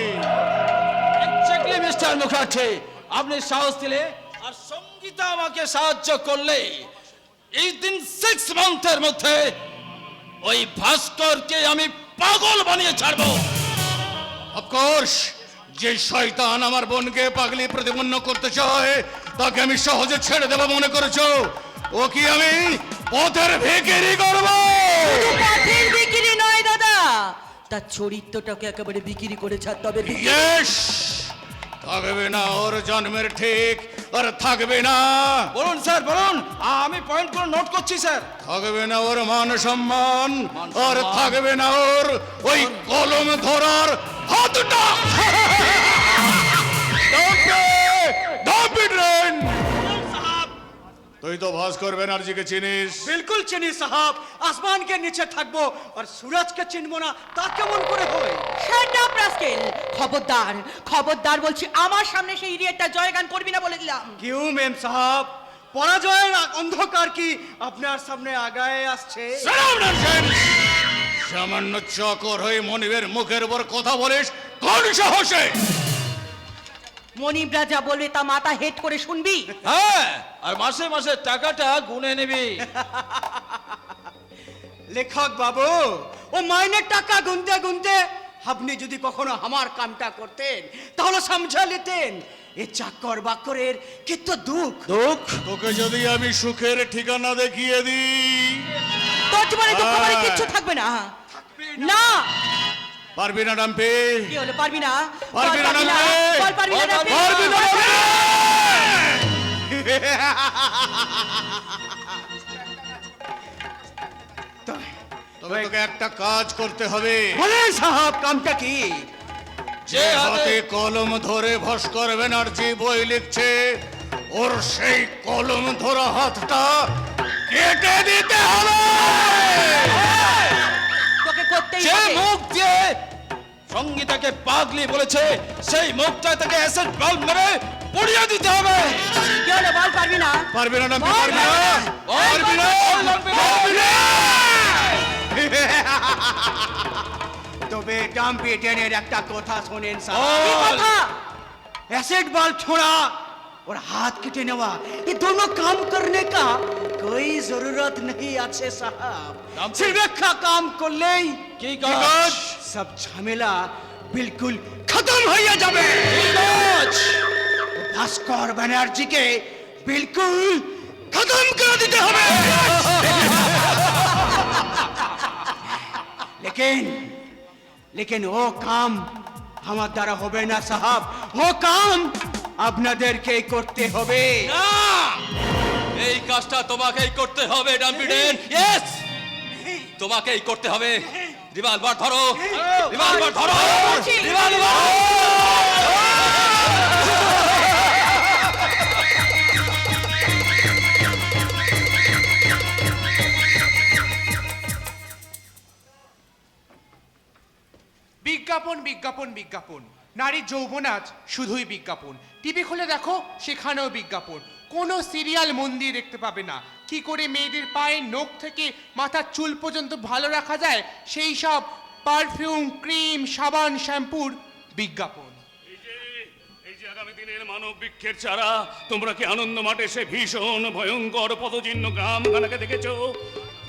এক্স্যাক্টলি মিস্টার মুখার্জি, আপনি সাহস দিলে আর সঙ্গীতা আমাকে সাহায্য করলে এই দিন 6 মান্থের মধ্যে ওই ভাস্করকে আমি পাগল বানিয়ে ছাড়বো। অফকোর্স, যে শয়তান আমার বোনকে পাগলি প্রতিপন্ন করতে চায় তাকে আমি সহজে ছেড়ে দেব মনে করেছো? ও কি আমি পথের ভিখিরি করব? শুধু পথের বিক্রি নয় দাদা, তার চরিত্রটাকে একেবারে বিক্রি করে ছাড়তে হবে। ইয়েস, থাকবে না ওর জন্মের ঠিক, আর থাকবে না, বলুন স্যার বলুন, আমি পয়েন্টগুলো নোট করছি স্যার। থাকবে না ওর মান সম্মান, মান আর সম্মান। থাকবে না ওর ওই কলম ধরার হাতটা। তুই তো ভাস্কর ব্যানার্জিকে চিনিস। बिल्कुल চিনি সাহাব, আসমানকে নিচে থাকবো আর সুরজকে চিনবো না, তা কেমন করে হয়? শাট আপ রাস্কেল, খবরদার খবরদার বলছি, আমার সামনে সেই ইডিয়েটটা জয়গান করবি না বলে দিলাম। কিউ মেম সাহাব, পরাজয়ের অন্ধকার কি আপনার সামনে আগায় আসছে? সামান্য চকর হয়ে মনিবের মুখের উপর কথা বলিস কোন সাহসে? মনিব রাজা বলবে তা মাথা হেড করে শুনবি। হ্যাঁ, আর মাসে মাসে টাকাটা গুনে নিবি। লেখক বাবু, ও মাইনের টাকা গুনতে গুনতে আপনি যদি কখনো আমার কামটা করতেন তাহলে সমঝা নিতেন এ চাকর বাকরের কত দুঃখ। তোকে যদি আমি সুখের ঠিকানা দেখিয়ে দিই, তোর জীবনে দুঃখ মানে কিচ্ছু থাকবে না। না, পারবি না ডাম্পি? কি হলো, পারবি না? পারবি না বল, ডাম্পি? বল, পারবি না ডাম্পি? পারবি না ডাম্পি? তবে তোকে একটা কাজ করতে হবে। বলে সাহাব, কামটা কি? যে হাতে কলম ধরে ভাস্কর ব্যানার্জি বই লিখছে, ওর সেই কলম ধরা হাতটা কেটে দিতে হবে। তোকে করতেই যে হবে। মুখ দিয়ে সঙ্গীতাকে পাগলি বলেছে সেই মুখটা তাকে অ্যাসিড বাল্ব মেরে পুড়িয়ে দিতে হবে। কি হলো, বল, পারবি না? পারবি না ডাম্পি? বল, পারবি না? পারবি না? বল, ডাম্পি, বল। পারবি না? তবে ডাম্পি ডেনের একটা কথা শোনেন বল। সাহেব। एसिड बल्ब छोड़ा और हाथ के नेवा, ये दोनों काम करने का कोई जरूरत नहीं अच्छे साहब। रामपुर। सिर्फ एक का काम कर ले, কি কাজ? सब झमेला बिल्कुल खत्म हो जावे। भास्कर बनर्जी के बिल्कुल खत्म कर देते हमें। लेकिन वो काम আমার দ্বারা হবে না সাহাব, ও কাম আপনাদেরকেই করতে হবে। না, এই কাজটা তোমাকেই করতে হবে ডাম্পি ডেন। ইয়েস, তোমাকেই করতে হবে। রিভলভার ধরো, রিভলভার ধরো, রিভলভার। বিজ্ঞাপন বিজ্ঞাপন বিজ্ঞাপন, নারীর যৌবন আজ শুধুই বিজ্ঞাপন। টিভি খুলে দেখো, সেখানেও বিজ্ঞাপন। কোনো সিরিয়াল মন দিয়ে দেখতে পাবে না কি করে মেয়েদের পায়ের নখ থেকে মাথার চুল পর্যন্ত ভালো রাখা যায়, সেই সব পারফিউম, ক্রিম, সাবান, শ্যাম্পুর বিজ্ঞাপন। এই যে আগামী দিনের মানব বৃক্ষের চারা, তোমরা কি আনন্দ মাঠে সে ভীষণ ভয়ঙ্কর পদচিহ্ন গ্রামখানাকে দেখেছো?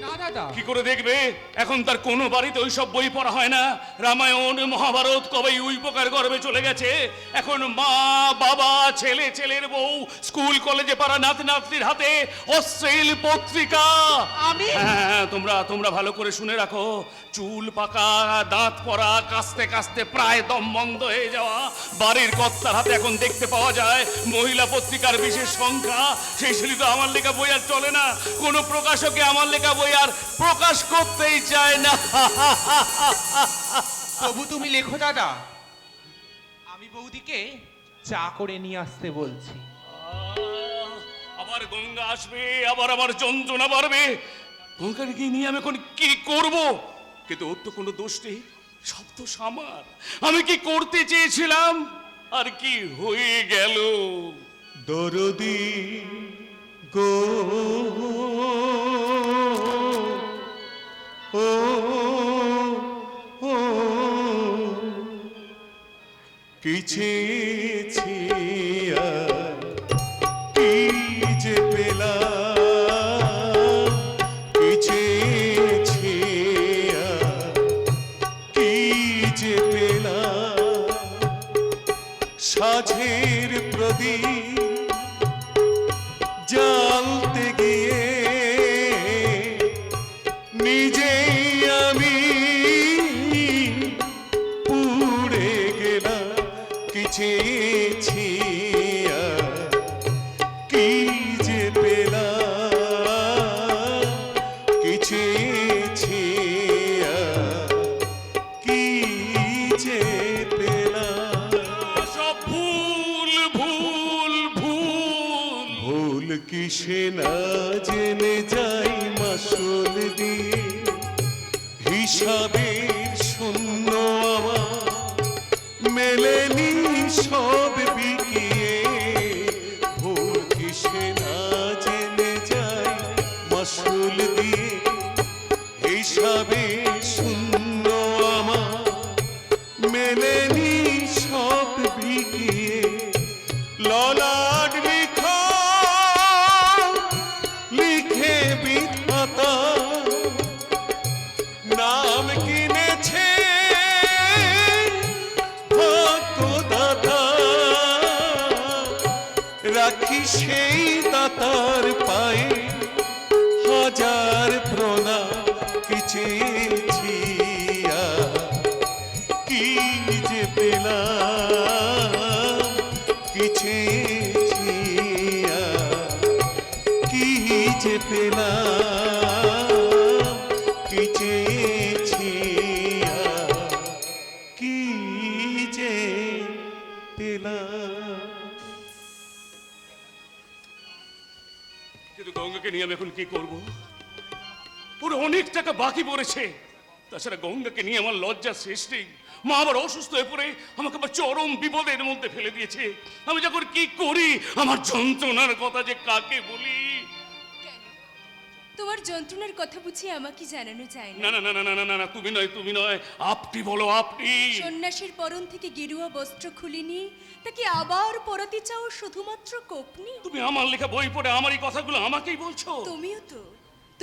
না দাদা, কি করে দেখবে? এখন তার কোনো বাড়িতে ওই সব বই পড়া হয় না। রামায়ণ মহাভারত কবেই ওই প্রকার গর্বে চলে গেছে। এখন মা বাবা, ছেলে, ছেলের বউ, স্কুল কলেজে পাড়া নাতি নাতনির হাতে অশ্লীল পত্রিকা। হ্যাঁ, তোমরা ভালো করে শুনে রাখো। চুল পাকা, দাঁত পড়া, কাস্তে কাস্তে প্রায় দম বন্ধ হয়ে যাওয়া বাড়ির কর্তার হাতে এখন দেখতে পাওয়া যায় মহিলা পত্রিকার বিশেষ সংখ্যা। সেই শুধু তো আমার লেখা বই আর চলে না, কোনো প্রকাশকে আমার লেখা বই আর প্রকাশ করতেই চায় না। তবু তুমি লেখো দাদা, আমি বৌদিকে চা করে নিয়ে আসতে বলছি। আবার গঙ্গা আসবে, আবার আমার যন্ত্রণা বাড়বে। গঙ্গাকে নিয়ে আমি এখন কি করব? কিন্তু ওর তো কোনো দোষ নেই, সব তো আমার। আমি কি করতে চেয়েছিলাম আর কি হয়ে গেল। দরদি গো ও ও কি চেয়েছি আর কি যে পেলাম, কি চেয়েছি আর কি যে পেলাম। সাঝের প্রদীপ জ্বালতে গিয়ে নিজেই আমি পুড়ে গেলাম। কি চেয়েছি আর কি যে পেলাম, কি চেয়েছি আর কি যে পেলাম। সব ভুল ভুল ভুল ভুল কিসে না জেনে যাই মাসুল দিয়ে, হিসাবের শূন্য আমার মেলেনি সব বিকিয়ে। ভুল কিসে না জেনে যাই মাসুল দিয়ে, হিসাবের শূন্য আমার মেলেনি সব বিকিয়ে। ললাট লিখা লিখে বিধাতা নাম কিনেছে ভাগ্যদাতা। রাখি সেই দাতার পায়ে হাজার প্রণাম। কি চেয়েছি আর কি যে পেলাম, কি চেয়েছি আর কি যে পেলাম, কি চেয়েছি আর কি যে পেলাম। কিন্তু গঙ্গাকে নিয়ে আমি এখন কি করব? পুরো অনেক টাকা বাকি পড়েছে। তাছাড়া গঙ্গাকে নিয়ে আমার লজ্জা শেষ নেই। মা আবার অসুস্থ হয়ে পড়ে আমাকে আবার চরম বিপদের মধ্যে ফেলে দিয়েছে। আমি যখন কি করি, আমার যন্ত্রণার কথা যে কাকে বলি। তোমার যন্ত্রণার কথা বুঝি আমাকে জানানো যায় না না। না না না না না না, তুমি নয়, আপনি বলো, আপনি। সন্ন্যাসীর পরন থেকে গেরুয়া বস্ত্র খুলিনি, তাকে আবার পরাতে চাও শুধুমাত্র কোপনি। তুমি আমার লেখা বই পড়ে আমার এই কথাগুলো আমাকেই বলছো।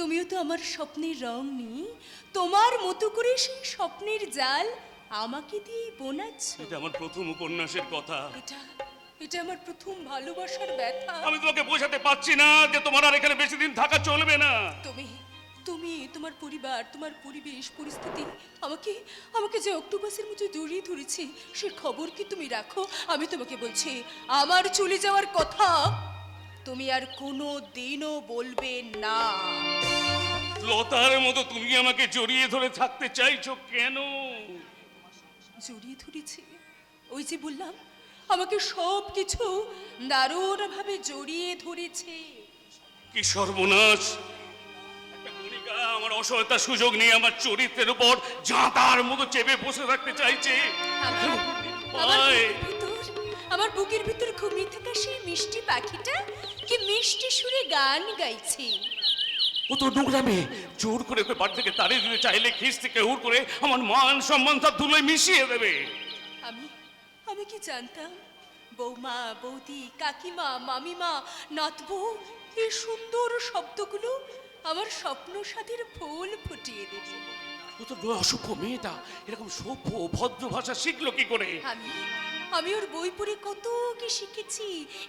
তুমিও তো আমার স্বপ্নের রং নি, তোমার মতো করে সেই স্বপ্নের জাল আমাকে দিয়ে বোনাচ্ছ। এটা আমার প্রথম উপন্যাসের কথা। এটা আমার প্রথম ভালোবাসার ব্যথা। আমি তোমাকে বোঝাতে পারছি না যে তোমার আর এখানে বেশি দিন থাকা চলবে না। তুমি তোমার পরিবার, তোমার পরিবেশ, পরিস্থিতি আমাকে যে অক্টোপাসের মতো জড়িয়ে ধরেছে, সে খবর কি তুমি রাখো? আমি তোমাকে বলছি, আমার চলে যাওয়ার কথা তুমি আর কোনো দিনও বলবে না। লতার মতো তুমি আমাকে জড়িয়ে ধরে থাকতে চাইছো কেন? জড়িয়ে ধরেছে, ওই যে বললাম, আমাকে সব কিছু দারুণভাবে জড়িয়ে ধরেছে। কি সর্বনাশ! একটা গণিকা আমার অসহায়তার সুযোগ নিয়ে আমার চরিত্রের উপর জাঁতার মতো চেপে বসে থাকতে চাইছে। আমার বুকের ভিতর ঘুমিয়ে থাকা সেই মিষ্টি পাখিটা কি মিষ্টি সুরে গান গাইছে। ও তো নোংরামে, জোর করে ওকে বাড়ি থেকে তাড়িয়ে দিতে চাইলে খিস থেকে হুড় করে আমার মান সম্মান তার ধুলোয় মিশিয়ে দেবে। আমি কি জানতাম বৌমা, বৌদি, কাকিমা, মামিমা, নাতবু, এই সুন্দর শব্দগুলো আমার স্বপ্ন সাথীর ফুল ফুটিয়ে দেবে। ও তো অসভ্য মেয়েটা এরকম সভ্য ভদ্র ভাষা শিখলো কি করে? আমি ওর বই পড়ে কত কি শিখেছি,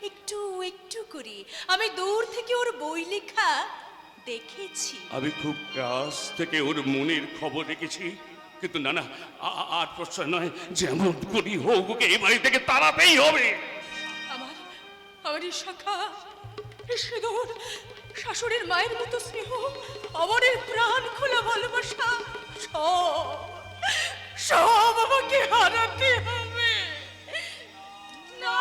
একটু একটু করে। আমি দূর থেকে ওর বই লেখা দেখেছি। আমি খুব কাছ থেকে ওর মনের খবর রেখেছি, কিন্তু না না, আর প্রশ্রয় নয়, যেমন করি হোক ওকে এই বাড়ি থেকে তাড়াতেই হবে। আমার এই শাখা, এই সিঁদুর, শাশুড়ির মায়ের মতো স্নেহ, অমরের প্রাণ খোলা ভালোবাসা, সব আমাকে হারাতে হবে। না,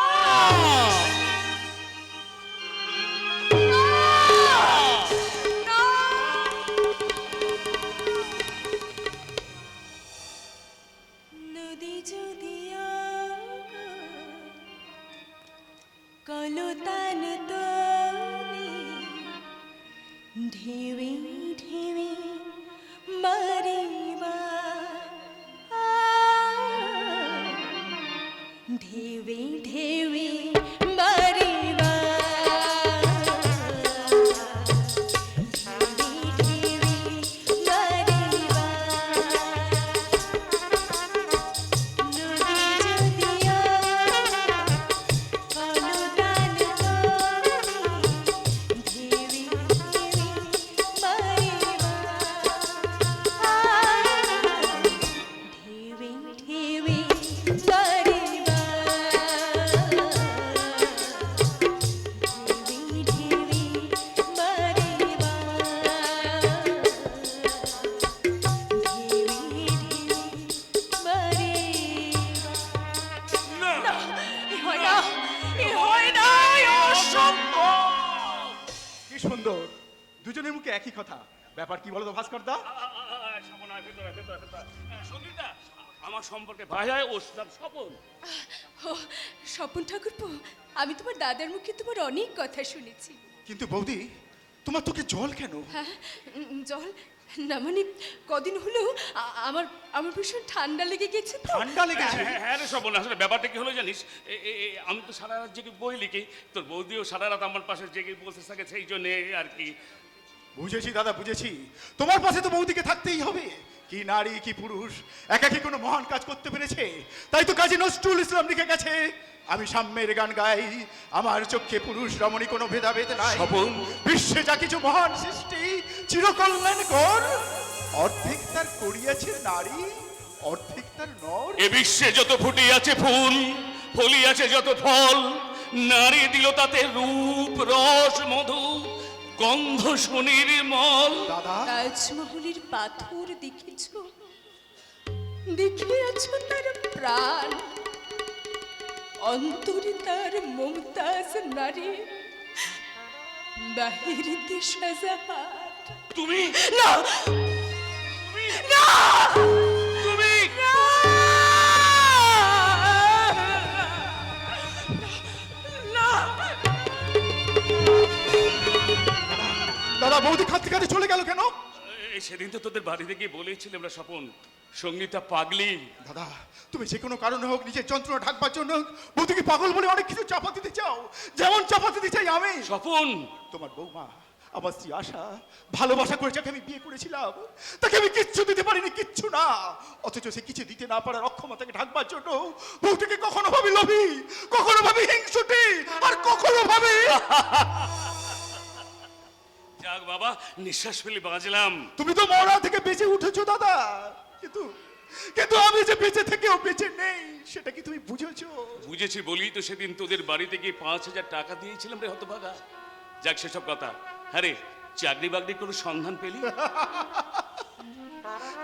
নদী যদি কলতান তলে ঢেউে ঢেউে মারিবা, ঢেউে ঢেউে মারিবা, ঢেউে ঢেউে মারিবা, নদী যদিও কলতান তলে ঢেউে ঢেউে মারিবা, ঢেউে ঢেউে মারিবা, ঢেউে ঢেউে মারিবা, কি সুন্দর, দুজনের মুখে একই কথা। ব্যাপার কি বলো তো ভাস্কর দা? সঙ্গীতা, আমার সম্পর্কে ভাইয়ায় ও স্বপন। স্বপন ঠাকুরপো, আমি তোমার দাদার মুখে তোমার অনেক কথা শুনেছি। কিন্তু বৌদি, তোমার তোকে জল কেন? হ্যাঁ, জল না মানে কদিন হলো আমার ভীষণ ঠান্ডা লেগে গেছে তো। ঠান্ডা লেগেছে? হ্যাঁ রে স্বপন, আসলে ব্যাপারটা কি হলো জানিস, আমি তো সারা রাত জেগে বই লিখি, তোর বৌদিও সারা রাত আমার পাশে জেগে বসে থাকে, সেই জন্য আর কি। বুঝেছি দাদা, বুঝেছি। তোমার পাশে তো বৌদিকে থাকতেই হবে। কি নারী কি পুরুষ একাকি কোনো মহান কাজ করতে পেরেছে? তাই তো কাজী নজরুল ইসলাম লিখে গেছে, আমি সাম্যের গান গাই, আমার চোখে পুরুষ রমণী কোনো ভেদাভেদ নাই। স্বপন, বিশ্বে যা কিছু মহান সৃষ্টি চিরকল্যাণ কর, অর্ধেক তার করিয়াছে নারী, অর্ধেক তার নর। এ বিশ্বে যত ফুটিয়াছে ফুল, ফলিয়াছে যত ফল, নারী দিল তাতে রূপ রস মধু, গন্ধ সুনির্মল। দাদা, তাজমহলের পাথর দেখেছ, দেখিয়াছ তার প্রাণ, অন্তরে তার মমতাজ নারী, বাহিরিতে শাহজাহান। তুমি না, না, তুমি না, দাদা বৌদি খাতে খাতে চলে সেদিন তো তোদের বাড়িতে গিয়ে বলেছিলাম আমরা স্বপন, সঙ্গীতা পাগলি। দাদা, তুমি যে কোনো কারণে হোক নিজের যন্ত্রণা ঢাকবার জন্য বৌদিকে পাগল বলে অনেক কিছু চাপা দিতে চাও, যেমন চাপা দিতে চাই আমি। স্বপন, তোমার বৌমা আমার স্ত্রী আশা, ভালোবাসা করে যাকে আমি বিয়ে করেছিলাম তাকে আমি কিচ্ছু দিতে পারিনি, কিচ্ছু না। অথচ সে কিছু দিতে না পারার অক্ষমতাকে ঢাকবার জন্য বউটিকে কখনো ভাবি লোভী, কখনো ভাবি হিংসুটে, আর কখনো ভাবি। যাক বাবা, নিঃশ্বাস ফেলে বাঁচলাম। তুমি তো মরা থেকে বেঁচে উঠেছো দাদা, কিন্তু কিন্তু আমি যে বেঁচে থেকেও বেঁচে নেই সেটা কি তুমি বুঝেছো? বুঝেছি বলি তো সেদিন তোদের বাড়িতে গিয়ে 5,000 টাকা দিয়েছিলাম রে হতভাগা। যাক সেসব কথা। হ্যাঁ রে, চাকরি বাকরি কোনো সন্ধান পেলি?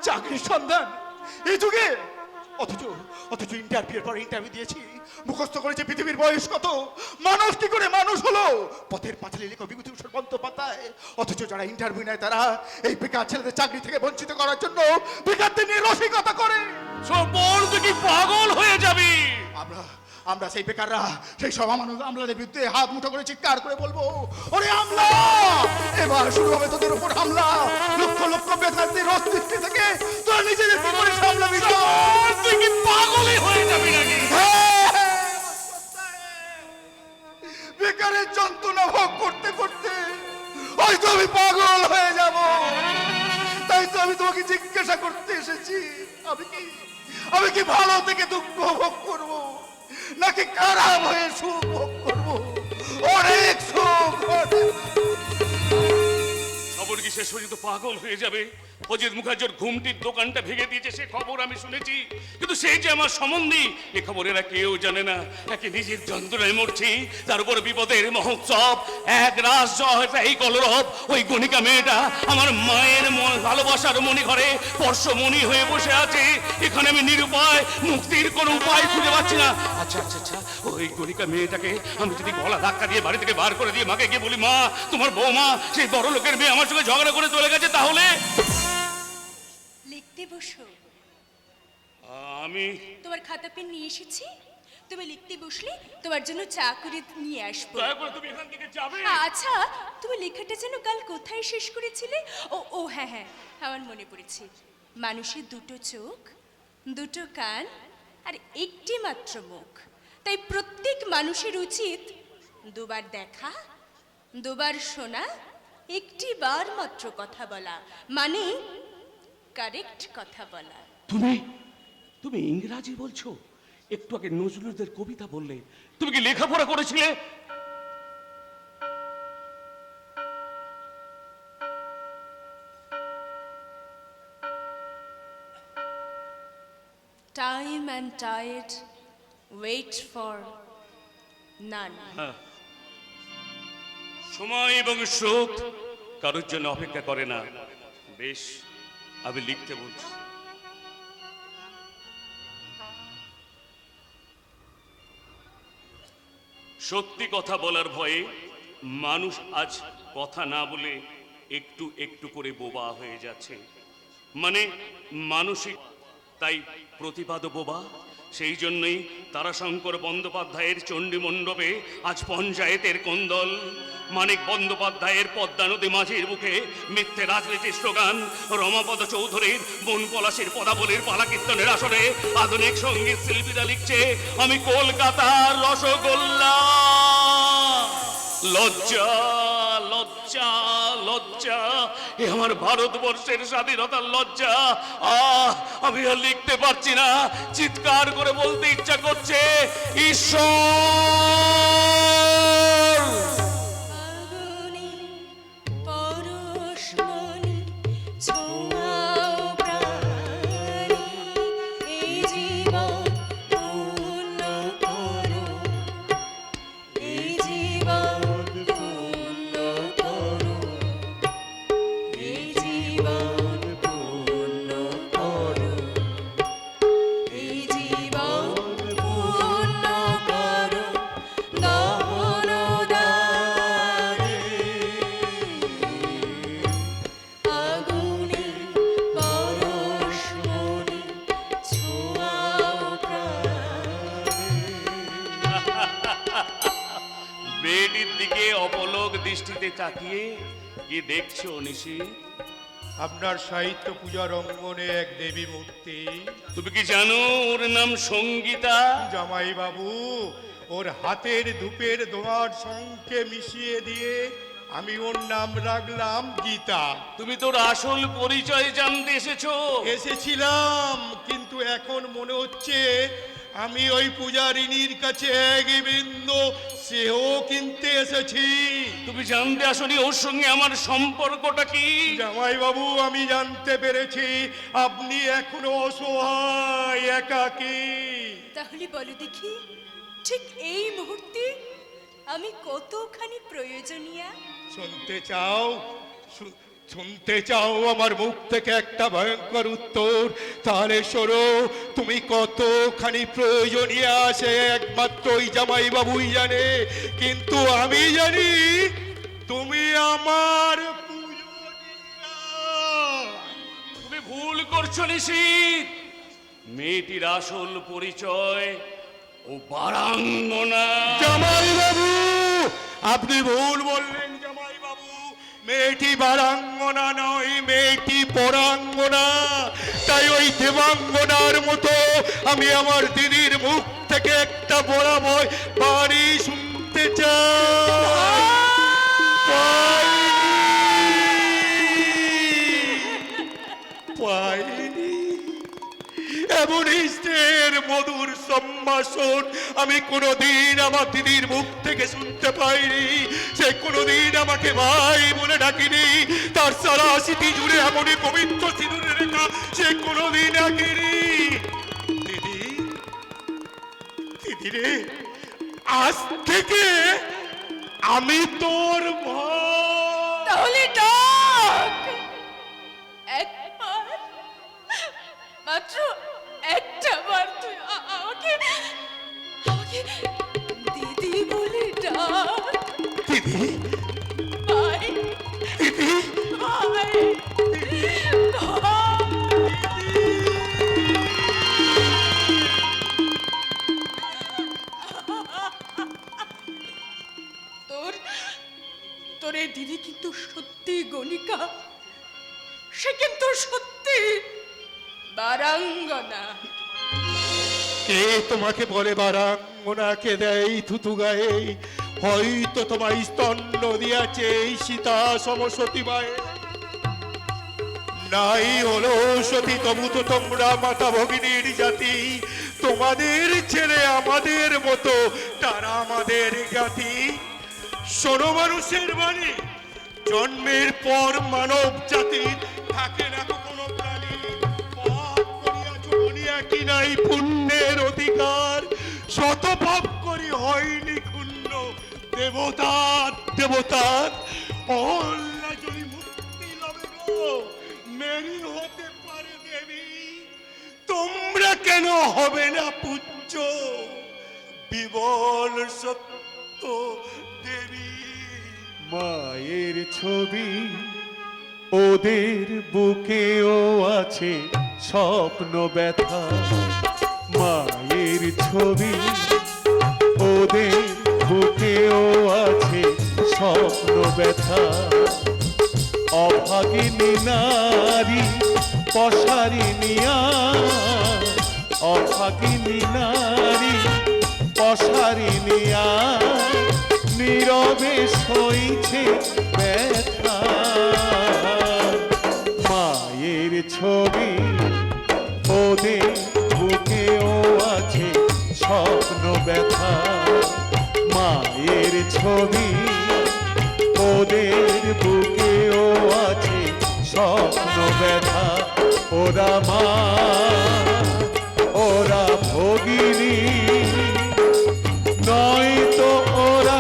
চাকরির সন্ধান এই যুগে? অথচ অথচ ইন্টারভিউর পর ইন্টারভিউ দিয়েছি, মুখস্থ করেছে পৃথিবীর বয়স কত, মানুষ কি করে মানুষ হলো, পথের পাঁচালী লেখক বিভূতিভূষণ বন্দ্যোপাধ্যায়। অথচ যারা ইন্টারভিউ নেয় তারা এই বেকার ছেলেদের চাকরি থেকে বঞ্চিত করার জন্য বেকারদের নিয়ে রসিকতা করে। স্বপন, তুই কি পাগল হয়ে যাবি? আমরা সেই বেকাররা সেই সব আমলাদের বিরুদ্ধে হাত মুঠো করে চিৎকার করে বলবো, ওরে আমলা, এবার শুরু হবে তোদের উপর হামলা। লক্ষ লক্ষ বেকারদের অস্তিত্ব থেকে তোরা নিজেদের কি করে সামলাবি? তুই কি পাগলই হয়ে যাবি নাকি? বেকারের যন্ত্রণা ভোগ করতে করতে হয়তো আমি পাগল হয়ে যাব। তাই তো আমি তোমাকে জিজ্ঞাসা করতে এসেছি, আমি কি ভালো থেকে দুঃখ ভোগ করব, নাকি খারাপ হয়ে সুখ ভোগ করব? অনেক সুখ। খবর কি শেষ পর্যন্ত পাগল হয়ে যাবে? অজিত মুখার্জির ঘুমটির দোকানটা ভেঙে দিয়েছে সে খবর আমি শুনেছি, কিন্তু সেই যে আমার সম্বন্ধী এ খবর এরা কেউ জানে না। একে নিজের যন্ত্রণায় মরছি, তার উপর বিপদের মহোৎসব, এক রাস এই কলরব। ওই গণিকা মেয়েটা আমার মায়ের ভালোবাসার মনি ঘরে পর্শমণি হয়ে বসে আছে। এখানে আমি নিরুপায়, মুক্তির কোনো উপায় খুঁজে পাচ্ছি না। আচ্ছা আচ্ছা আচ্ছা, ওই গণিকা মেয়েটাকে আমি যদি গলা ধাক্কা দিয়ে বাড়ি থেকে বার করে দিয়ে মাকে গিয়ে বলি, মা তোমার বৌমা সেই বড় লোকের মেয়ে আমার সঙ্গে ঝগড়া করে চলে গেছে, তাহলে লিখতে বসো। আমি তোমার খাতা পেন নিয়ে এসেছি, তুমি লিখতে বসলে তোমার জন্য চা করে নিয়ে আসবো। দয়া করে তুমি এখান থেকে যাবে। আচ্ছা, তুমি লেখাটা যেন কাল কোথায় শেষ করেছিলে? ও হ্যাঁ হ্যাঁ, আমার মনে পড়েছে। মানুষের দুটো চোখ, দুটো কান আর একটি মাত্র মুখ, তাই প্রত্যেক মানুষের উচিত দুবার দেখা, দুবার শোনা, একটি বার মাত্র কথা বলা, মানে কারেক্ট কথা বলা। তুমি ইংরাজি বলছো? একটু আগে নজরুলদের কবিতা বললে, তুমি কি লেখাপড়া করেছিলে? Time and tide wait for none. সময় এবং সুখ কারোর জন্য অপেক্ষা করে না। বেশ, আমি লিখতে বলছি। সত্যি কথা বলার ভয়ে মানুষ আজ কথা না বলে একটু একটু করে বোবা হয়ে যাচ্ছে, মানে মানসিক। তাই প্রতিবাদও বোবা। সেই জন্যই তারাশঙ্কর বন্দ্যোপাধ্যায়ের চণ্ডী মণ্ডপে আজ পঞ্চায়েতের কোন্দল। মানিক বন্দ্যোপাধ্যায়ের পদ্মা নদী মাঝির বুকে মিথ্যে রাজনীতির স্লোগান, রমাপদ চৌধুরীর বন পলাশির পদাবলীর পালা কীর্তনের আসরে আধুনিক সঙ্গীত শিল্পীরা লিখছে, আমি কলকাতার রসগোল্লা। লজ্জা লজ্জা লজ্জা, এ আমার ভারতবর্ষের স্বাধীনতার লজ্জা। আমি আর লিখতে পারছি না, চিৎকার করে বলতে ইচ্ছা করছে, ঈশ্বর। আগুনে পরশমণি ছোঁয়াও প্রাণে, এই জীবন পূর্ণ করো, এই জীবন পূর্ণ করো, এই জীবন পূর্ণ করো, এই জীবন পূর্ণ করো, দহনদারে। আগুনে পরশমণি ছোঁয়াও প্রাণে। মেয়েটির দিকে অপলক দৃষ্টিতে তাকিয়ে কি দেখছো নিশি? আপনার সাহিত্য পূজার অঙ্গনে এক দেবী মূর্তি। তুমি কি জানো ওর নাম সঙ্গীতা? জামাই বাবু, ওর হাতের ধূপের ধোঁয়ার সঙ্গে মিশিয়ে দিয়ে আমি ওর নাম রাখলাম গীতা। তুমি তোর আসল পরিচয় জানতে এসেছো? এসেছিলাম, কিন্তু এখন মনে হচ্ছে আমি ওই পূজারিনীর কাছে এক বিন্দু সেও কিনতে এসেছি। তুমি জানতে আসলে ওর সঙ্গে আমার সম্পর্কটা কি? জামাই বাবু, আমি জানতে পেরেছি আপনি এখনো অসহায়, একাকী। তাহলে বলো দেখি, ঠিক এই মুহূর্তে আমি কতখানি প্রয়োজনীয়? শুনতে চাও? শুনতে চাও আমার মুখ থেকে একটা ভয়ঙ্কর উত্তর? তাহলে শোনো, তুমি কতখানি প্রয়োজনীয় আছে একমাত্র ওই জামাই বাবুই জানে, কিন্তু আমি জানি তুমি আমার পূজনীয়া। তুমি ভুল করছো নিশীথ। মেয়েটির আসল পরিচয় ও বারাঙ্গনা। জামাই বাবু, আপনি ভুল বললেন জামাই বাবু। মেয়েটি বারাঙ্গনা নয়, মেয়েটি পরাঙ্গনা। তাই ওই দেবাঙ্গনার মতো আমি আমার দিদির মুখ থেকে একটা বরাবর বাড়ি শুনতে চাই। পাইনি। এমন স্ত্রীর মধুর সম্ভাষণ আমি কোনোদিন আমার দিদির মুখ থেকে শুনতে পাইনি। সে কোনোদিন আমাকে ভাই বলে ডাকিনি। তার সারা স্মৃতি জুড়ে এমনই পবিত্র সিঁদুরের রেখা সে কোনোদিন আঁকেনি। দিদি, দিদি রে, আজ থেকে আমি তোর ভাই। তাহলে ডাক, একবার, মাত্র একটা বার তুই আমাকে আমাকে দিদি বলে ডাক। দিদি, ভাই, দিদি, ভাই, তোর তোর এই দিদি কিন্তু সত্যি গণিকা, সে কিন্তু সত্যি বারাঙ্গনা। কে তোমাকে বলে বারাঙ্গনা? কে দেয় থুতু গায়ে? হয়তো তোমার স্তন্য দিয়াছে এই সীতা সমসতী মায়ে। নাই হলো সতী, তবু তো তোমরা মাতা ভগিনীর জাতি। তোমাদের ছেলে আমাদের মতো, তারা আমাদের জাতি। শোনো মানুষের বাণী, জন্মের পর মানব জাতির থাকে না কোনো প্রাণী। পাপ করিয়াছ বলিয়া কি নাই পুণ্যের অধিকার? শত পাপ করি হয়নি ক্ষুণ্ণ দেবতার দেবতার। অহল্যা যদি মুক্তি লবে গো, মেরি হতে পারে দেবী। তোমরা কেন হবে না পূজ্য বিবল সত্য দেবী? মায়ের ছবি ওদের বুকেও আছে স্বপ্ন ব্যথা। মায়ের ছবি ওদের বুকেও আছে স্বপ্ন ব্যথা। অভাগিনী নারী পশারিনিয়া, অভাগিনী নারী পশারিনিয়া, নীরবে সইছে ব্যথা। মায়ের ছবি ওদের বুকেও আছে স্বপ্ন ব্যথা। মায়ের ছবি ওদের বুকেও আছে স্বপ্ন ব্যথা। ওরা মা, ওরা ভগিনী নয় তো ওরা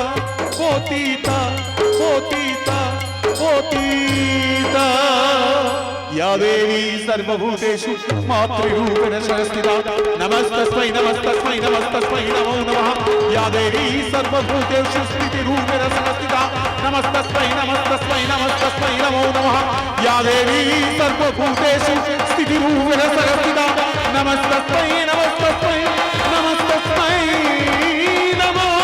পতিতা, পতিতা, পতিতা। या देवी सर्वभूतेषु मातृरूपेण संस्थिता नमस्तस्मै नमस्तस्मै नमस्तस्मै नमो नमः। या देवी सर्वभूतेषु स्थितिरूपेण संस्थिता नमस्तस्मै नमस्तस्मै नमस्तस्मै नमो नमः। या देवी सर्वभूतेषु स्थितिरूपेण संस्थिता नमस्तस्मै नमस्तस्मै नमस्तस्मै नमो नमः।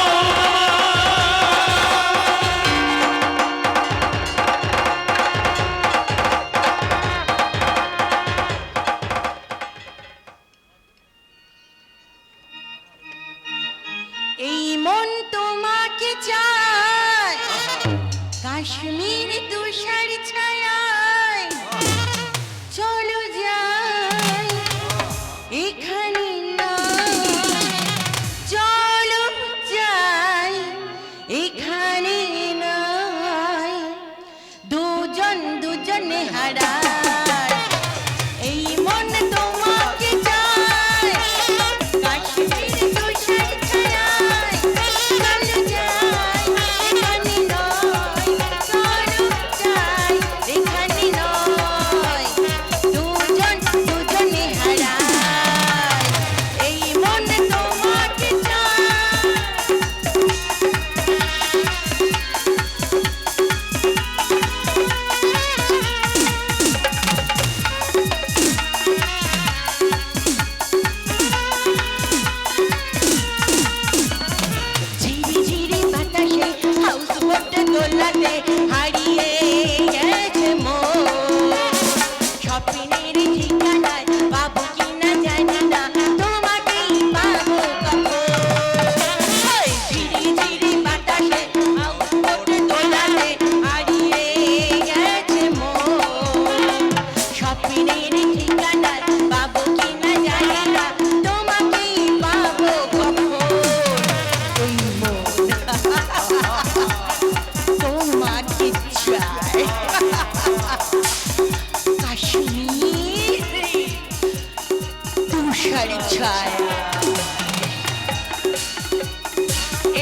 আশার ছায়া।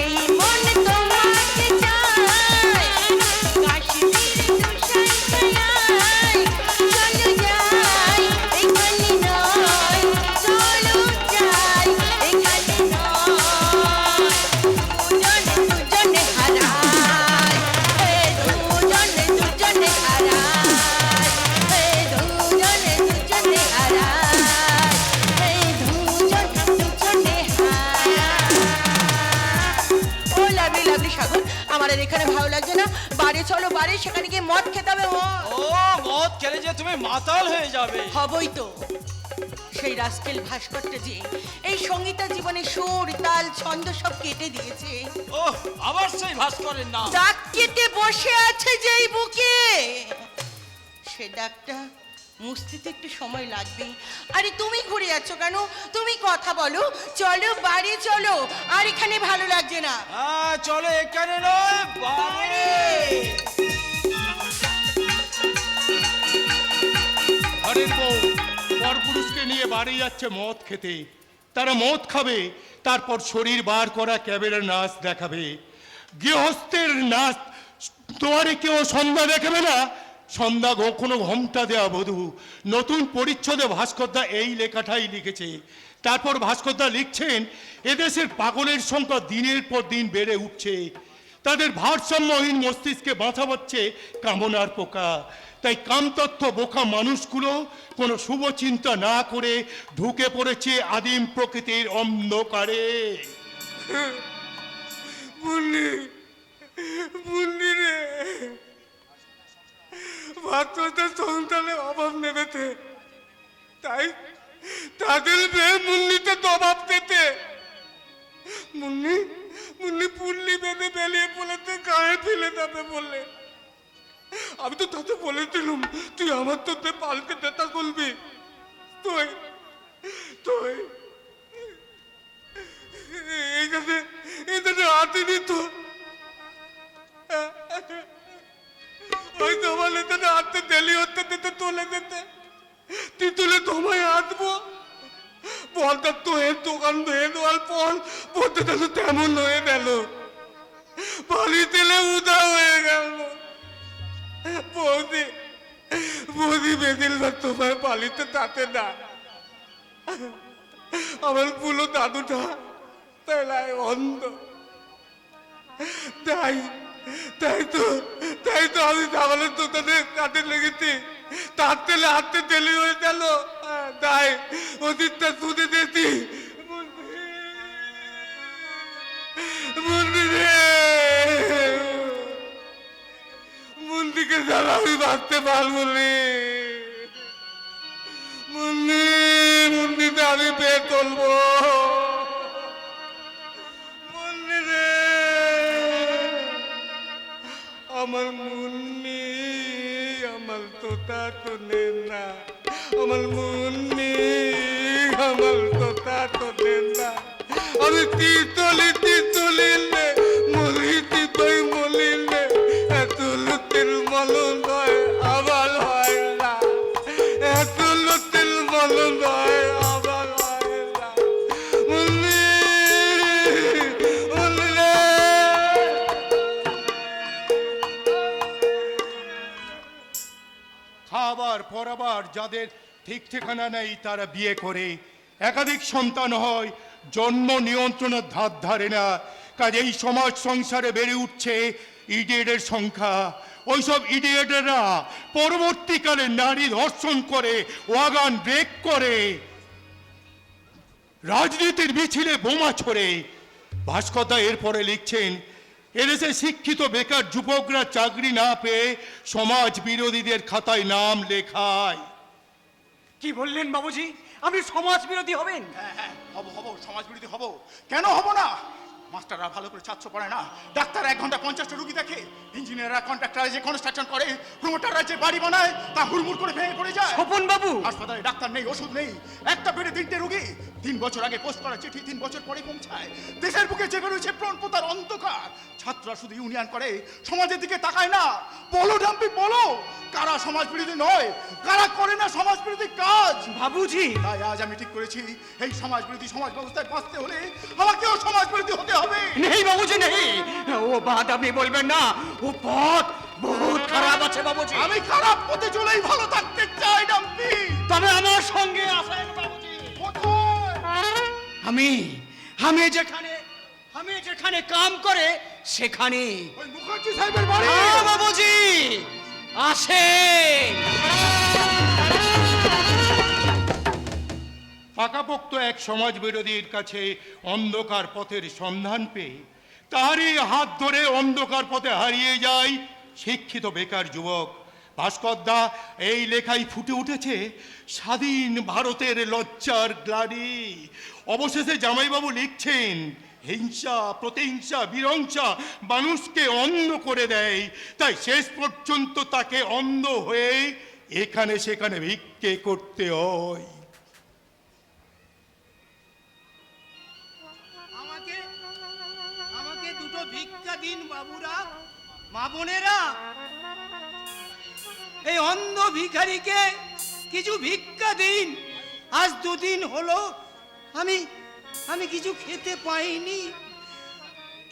এই মন তোমাকে চায়, কাশ্মীর তুষার ছায়ায়। চলো যাই, এখানে নয়, চলো যাই, এখানে নয়। দুজনে হারায়, দুজনে হারায়, দুজনে হারায়, দুজনে হারায়। ও লাভলি লাভলি সাগর, আমার আর এখানে ভালো লাগছে না। বাড়ি চলো বাড়ি, সেখানে গিয়ে মদ খেতে হবে। ও মদ খেলে যে তুমি মাতাল হয়ে যাবে। হবই তো। সেই রাস্কেল ভাস্করটা যে এই সঙ্গীতা জীবনে সুর তাল ছন্দ সব কেটে দিয়েছে। ও আবার সেই ভাস্করের নাম। দাগ কেটে বসে আছে যেই বুকে, সে দাগটা মুছতে তো একটু সময় লাগবে। আরে তুমি ঘুরে যাচ্ছ কেন? তুমি কথা বলো, চলো বাড়ি চলো। আর এখানে ভালো লাগছে না। হ্যাঁ চলো, এখানে নয় বাইরে। ঘরের বউ পরপুরুষকে নিয়ে বাড়ি যাচ্ছে মদ খেতে। তারা মদ খাবে, তারপর শরীর বার করা ক্যাবের নাচ দেখাবে। গৃহস্থের নাচ তোমারে কেউ সন্ধ্যা দেখাবে না। সন্ধ্যা কখনো ঘোমটা দেওয়া বধূ। নতুন পরিচ্ছদে ভাস্করদা এই লেখাটাই লিখেছে। তারপর ভাস্করদা লিখছেন, এদেশের পাগলের সংখ্যা দিনের পর দিন বেড়ে উঠছে। তাদের ভারসাম্যহীন মস্তিষ্কে বাঁচা হচ্ছে কামনার পোকা। তাই কামতত্ত্ব বোকা মানুষগুলো কোনো শুভ চিন্তা না করে ঢুকে পড়েছে আদিম প্রকৃতির অন্ধকারে। মুন্নি, মুন্নি রে, ভাতটা সন্তানের অভাব নেবেতে, তাই তাদের মেয়ে মুন্নিতে দবাব দিতে। মুন্নি, মুন্নি পুল্লি বেঁধে বেরিয়ে পড়েতে গায়ে ফেলে যাবে বলে। আমি তো তোকে বলেছিলাম তুই আমার তোতে পাল্টে দেতা করবি। তুই তুই এখানে এখানে আসিনি তো। ওই তোমার এখানে আসতে দেরি হতে দিতে তুলে দিতে, তুই তুলে তোমায় আসবো। বলটা তো এর দোকান ধুয়ে দেওয়ার পর বলতে তো তেমন হয়ে গেল, বাড়ি তেলে উদা হয়ে গেল। বৌদি, বৌদি বেদিলবার তোমার পালিতে তাতে না। আমার পুলো দাদুটা পেলায় অন্ধ। তাই তাই তো আমি সামালের দোকানে কাটে লেগেছি। তার তেলে হাতে তেলি হয়ে গেল। তাই অতীতটা শুনে দিয়েছি। মুন্দিকে ছাড়া আমি বাঁচতে পারবো নি। মুন্দিতে আমি পেয়ে তুলবো। মুন্নি রে, আমার মুন্নি, আমার তোতা তো নেনা। আমার মুন্নি, আমার তোতা তো নেনা। আমি তিতলিলে মলিতে তুই মলিলে এত লুতের মলন হয় আবার হয় না। এত লুতের মলন হয় আবার হয় না। মুন্নি, মুন্নি রে। খাবার পরাবার যাদের ঠিক ঠিকানা নেই তারা বিয়ে করে, একাধিক সন্তান হয়, জন্ম নিয়ন্ত্রণের ধার ধারে না। কাজেই সমাজ সংসারে বেড়ে উঠছে ইডিয়েটের সংখ্যা। ওইসব ইডিয়েটেরা পরবর্তীকালে নারী ধর্ষণ করে, ওয়াগান ব্রেক করে, রাজনীতির মিছিলে বোমা ছোড়ে। ভাস্করদা এরপরে লিখছেন, এদেশে শিক্ষিত বেকার যুবকরা চাকরি না পেয়ে সমাজ বিরোধীদের খাতায় নাম লেখায়। কি বললেন বাবুজি? আপনি সমাজ বিরোধী হবেন? হ্যাঁ, হব, সমাজ বিরোধী হব। কেন হব না? মাস্টাররা ভালো করে ছাত্র পড়ায় না, ডাক্তার 1 ঘন্টা 50টা রুগী দেখে, ইঞ্জিনিয়াররা কন্ট্রাক্টর যে কনস্ট্রাকশন করে, প্রমোটাররা যে বাড়ি বানায় তা হুড়মুড় করে ভেঙে পড়ে যায়। স্বপন বাবু, হাসপাতালে ডাক্তার নেই, ওষুধ নেই, একটা বেডে 3টে রুগী। 3 বছর আগে পোস্ট করা চিঠি 3 বছর পরে পৌঁছায়। দেশের বুকে জেগে রয়েছে প্রাণপতার অন্ধকার। ছাত্ররা শুধু ইউনিয়ন করে, সমাজের দিকে তাকায় না। বলো ডাম্পি বলো, কারা সমাজ বিরোধী নয়, কারা করে না সমাজ বিরোধী কাজ? বাবুজি, তাই আজ আমি ঠিক করেছি, এই সমাজ বিরোধী সমাজ ব্যবস্থায় বাঁচতে হলে আমাকেও সমাজ বিরোধী হতে হবে। নেই বাবুজি নেই, ও বাদ আপনি বলবেন না, ও পথ বহুত খারাপ আছে বাবুজি। আমি খারাপ পথে চলেই ভালো থাকতে চাই ডাম্পি। তবে আমার সঙ্গে আসেন বাবুজি। কোথায়? আমি যেখানে কাম করে সেখানে। ওই মুখার্জি সাহেবের বাড়ি? হ্যাঁ বাবুজি, আসেন। পাকাপোক্ত এক সমাজ বিরোধীর কাছে অন্ধকার পথের সন্ধান পেয়ে তারই হাত ধরে অন্ধকার পথে হারিয়ে যায় শিক্ষিত বেকার যুবক ভাস্করদা। এই লেখায় ফুটে উঠেছে স্বাধীন ভারতের লজ্জার গ্লানি। অবশেষে জামাইবাবু লিখছেন, হিংসা প্রতিহিংসা বিরংসা মানুষকে অন্ধ করে দেয়, তাই শেষ পর্যন্ত তাকে অন্ধ হয়ে এখানে সেখানে ভিক্ষে করতে হয়। আমাকে দুটো ভিক্ষা দিন বাবুরা, মা বোনেরা। এই অন্ধ ভিখারিকে কিছু ভিক্ষা দিন। আজ 2 দিন হলো আমি কিছু খেতে পাইনি।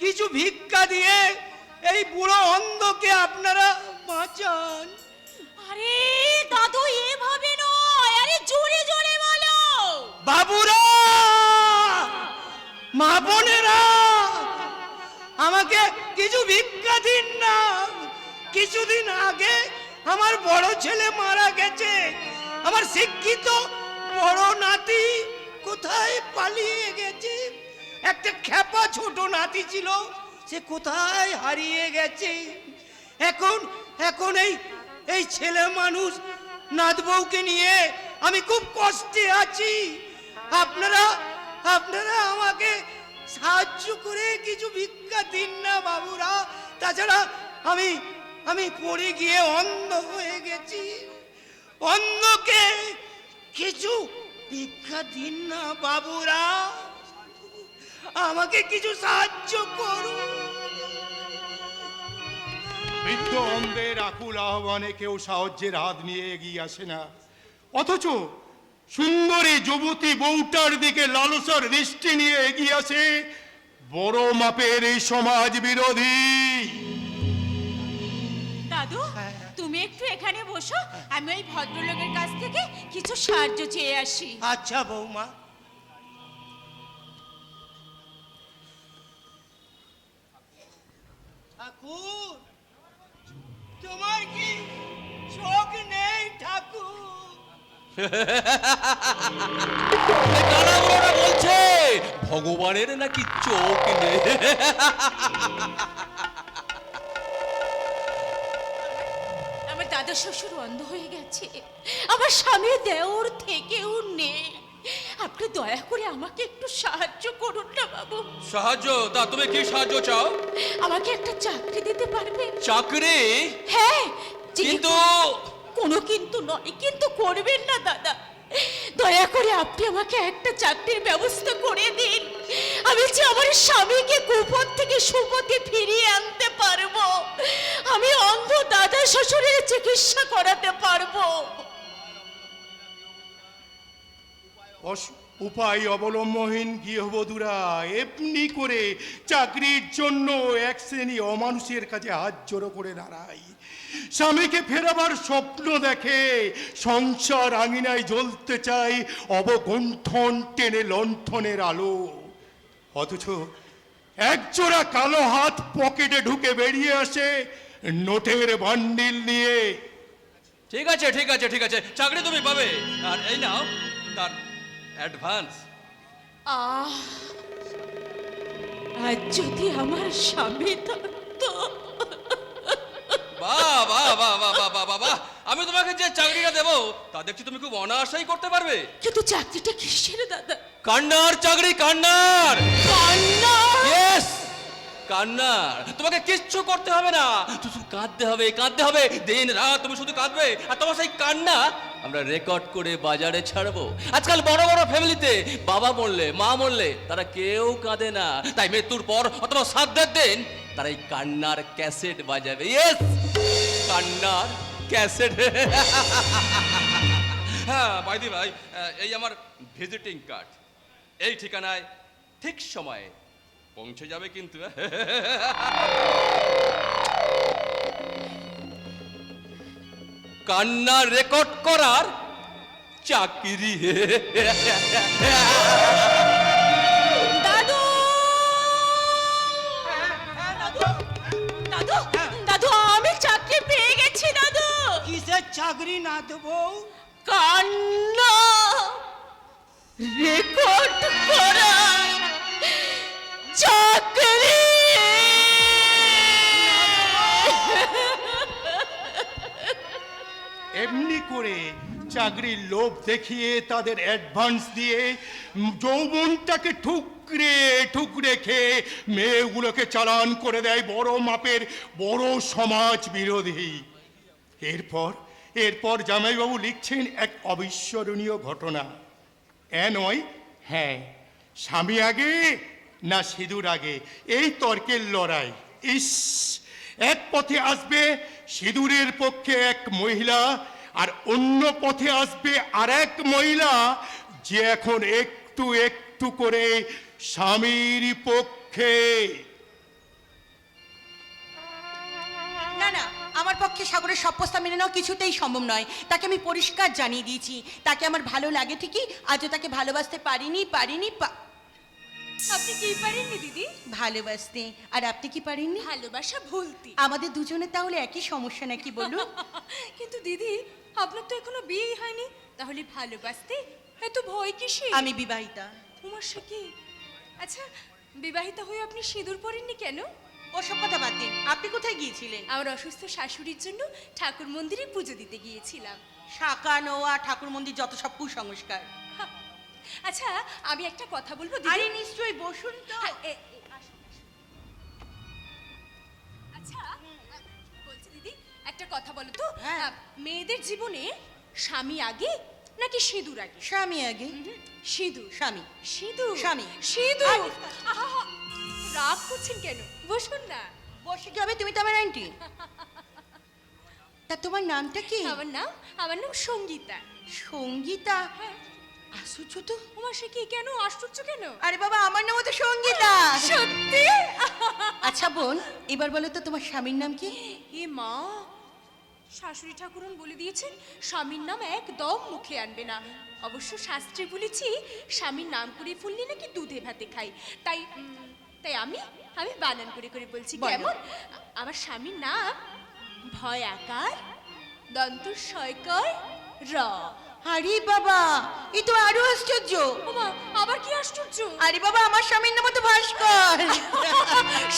কিছু ভিক্ষা দিয়ে এই বুড়ো অন্ধকে আপনারা বাঁচান। আরে দাদু এভাবে নয়, আরে জোরে জোরে বলো। বাবুরা, মা বোনেরা, আমাকে কিছু ভিক্ষা দিন না। কিছুদিন আগে আমার বড় ছেলে মারা গেছে। আমার শিক্ষিত বড় নাতি কোথায় পালিয়ে গেছে। একটা খেপা ছোট নাতি ছিল, সে কোথায় হারিয়ে গেছে। এখন এই ছেলে মানুষ নাত বউকে নিয়ে আমি খুব কষ্টে আছি। আপনারা আমাকে সাহায্য করে কিছু ভিক্ষা দিন না বাবুরা। তাছাড়া আমি পড়ে গিয়ে অন্ধ হয়ে গেছি। অন্ধকে কিছু ভিক্ষা দিন না বাবুরা, আমাকে কিছু সাহায্য করুন। বৃদ্ধ অন্ধের আকুল আহ্বানে কেউ সাহায্যের হাত নিয়ে এগিয়ে আসে না, অথচ সুন্দরী যুবতী বউটার দিকে লালসার দৃষ্টি নিয়ে এগিয়ে আসে বড় মাপের এই সমাজ বিরোধী। দাদু তুমি একটু এখানে বসো, আমি ওই ভদ্রলোকের কাছ থেকে কিছু সাহায্য চেয়ে আসি। আচ্ছা বৌমা। ঠাকুর, তোমার কি চোখ নেই ঠাকুর? বলছে ভগবানের নাকি চোখ নেই। আমার দাদা শ্বশুর অন্ধ হয়ে গেছে, আমার স্বামী দেওর থেকেও নেই। আপনি দয়া করে আমাকে একটু সাহায্য করুন না বাবু। সাহায্য? তা তুমি কি সাহায্য চাও? আমাকে একটা চাকরি দিতে পারবে? চাকরি? হ্যাঁ। কিন্তু কোনো কিন্তু নয়, কিন্তু করবেন না দাদা। দয়া করে আপনি আমাকে একটা চাকরির ব্যবস্থা করে দিন। আমি যে আমার স্বামীকে কুপথ থেকে সুপথে ফিরিয়ে আনতে পারবো। আমি অন্ধ দাদা শ্বশুরের চিকিৎসা করাতে পারবো। উপায় অবলম্বনহীন গৃহবধূরা এমনি করে চাকরির জন্য এক শ্রেণী অমানুষের কাছে হাত জোড়ো করে দাঁড়ায়। স্বামীকে ফেরাবার স্বপ্ন দেখে, সংসার আঙিনায় জ্বলতে চায় অবগুণ্ঠন টেনে লণ্ঠনের আলো, অথচ একজোড়া কালো হাত পকেটে ঢুকে বেরিয়ে আসে নোটের বান্ডিল নিয়ে। ঠিক আছে ঠিক আছে ঠিক আছে, চাকরি তুমি পাবে। আর এই নাও তার অ্যাডভান্স। আজ যদি আমার স্বামী থাকতো। বাহ বাহ বাহ বাহ বাহ বাহ বাহ বাহ, আমি তোমাকে যে চাকরিটা দেবো তা দেখছি তুমি খুব অনায়াসেই করতে পারবে। কিন্তু চাকরিটা কিসের দাদা? কান্নার চাকরি, কান্নার। কান্নার? ইয়েস, কান্নার। তোমাকে কিচ্ছু করতে হবে না, শুধু কাঁদতে হবে কাঁদতে হবে, দিন রাত তুমি শুধু কাঁদবে, আর তোমার সেই কান্না আমরা রেকর্ড করে বাজারে ছাড়বো। আজকাল বড় বড় ফ্যামিলিতে বাবা মরলে মা মরলে তারা কেউ কাঁদে না, তাই মৃত্যুর পর অথবা শ্রাদ্ধের দিন তারা এই কান্নার ক্যাসেট বাজাবে। ইয়েস, কান্নার ক্যাসেট। হ্যাঁ বাইদি ভাই, এই আমার ভিজিটিং কার্ড, এই ঠিকানায় ঠিক সময়ে পৌঁছে যাবে কিন্তু। কান্না রেকর্ড করার চাকরি। দাদু দাদু দাদু আমি চাকরি পেয়ে গেছি দাদু। কিসের চাকরি না দেবো? কান্না রেকর্ড করা চাকরি। এমনি করে চাকরির লোভ দেখিয়ে তাদের অ্যাডভান্স দিয়ে যৌবনটাকে ঠুকরে ঠুকরে খেয়ে মেয়েগুলোকে চালান করে দেয় বড় মাপের বড় সমাজ বিরোধী। এরপর জামাইবাবু লিখছেন এক অবিস্মরণীয় ঘটনা। নয়, হ্যাঁ, স্বামী আগে না সিঁদুর আগে, এই তর্কের লড়াই। ইস, এক পথে আসবে সিঁদুরের পক্ষে এক মহিলা, আর অন্য পথে আসবে আর এক মহিলা যে এখন একটু একটু করে স্বামীর পক্ষে। না না, আমার পক্ষে সাগরের সব প্রস্তাব মেনে নেওয়া কিছুতেই সম্ভব নয়। তাকে আমি পরিষ্কার জানিয়ে দিয়েছি, তাকে আমার ভালো লাগে ঠিকই, আজও তাকে ভালোবাসতে পারিনি। আপনি কি পারেননি দিদি ভালোবাসতে, আর আপনি কি পারেননি ভালোবাসা ভুলতে? আমাদের দুজনের তাহলে একই সমস্যা নাকি বলুন? কিন্তু দিদি আপনার তো এখনো বিয়ে হয়নি, তাহলে ভালোবাসতে এত ভয় কিসে? আমি বিবাহিতা। তোমার সে কি? আচ্ছা, বিবাহিতা হয়ে আপনি সিঁদুর পরেননি কেন? ওসব কথা বাদ দিন, আপনি কোথায় গিয়েছিলেন? আমার অসুস্থ শাশুড়ির জন্য ঠাকুর মন্দিরে পুজো দিতে গিয়েছিলাম। শাঁকা নোয়া ঠাকুর মন্দির যত সব কুসংস্কার। আচ্ছা, আমি একটা কথা বলবো আরে দিদি। নিশ্চয়ই, বসুন তো। হ্যাঁ, আসুন, আসুন। আচ্ছা, বলছি দিদি একটা কথা বলো তো, হ্যাঁ। মেয়েদের জীবনে স্বামী আগে নাকি সিঁদুর আগে? স্বামী আগে। সিঁদুর। স্বামী। সিঁদুর। স্বামী। সিঁদুর। আরে, আহা, রাগ করছেন কেন? বসুন না। বসে কি হবে, তুমি তো আমার আন্টি। তা তোমার নামটা কি? আমার নাম সঙ্গীতা। সঙ্গীতা? হ্যাঁ। আশ্চর্য তো। তোমার সে কি? কেন আশ্চর্য কেন? আরে বাবা, আমার নামও তো সঙ্গীতা। সত্যি? আচ্ছা বোন, এবার বলো তো তোমার স্বামীর নাম কি? এ মা, শাশুড়ি ঠাকুরন বলে দিয়েছেন স্বামীর নাম একদম মুখে আনবে না। অবশ্য শাস্ত্রে বলেছি স্বামীর নাম করে ফুললি নাকি দুধে ভাতে খাই। তাই আমি বানান করে করে বলছি। বলো। কেমন? আমার স্বামীর নাম ভয় আকার দন্ত শয়কয় র। আরে বাবা, এ তো আরো আশ্চর্য। ওমা, আবার কি আশ্চর্য? আরে বাবা, আমার স্বামীর নাম তো ভাস্কর।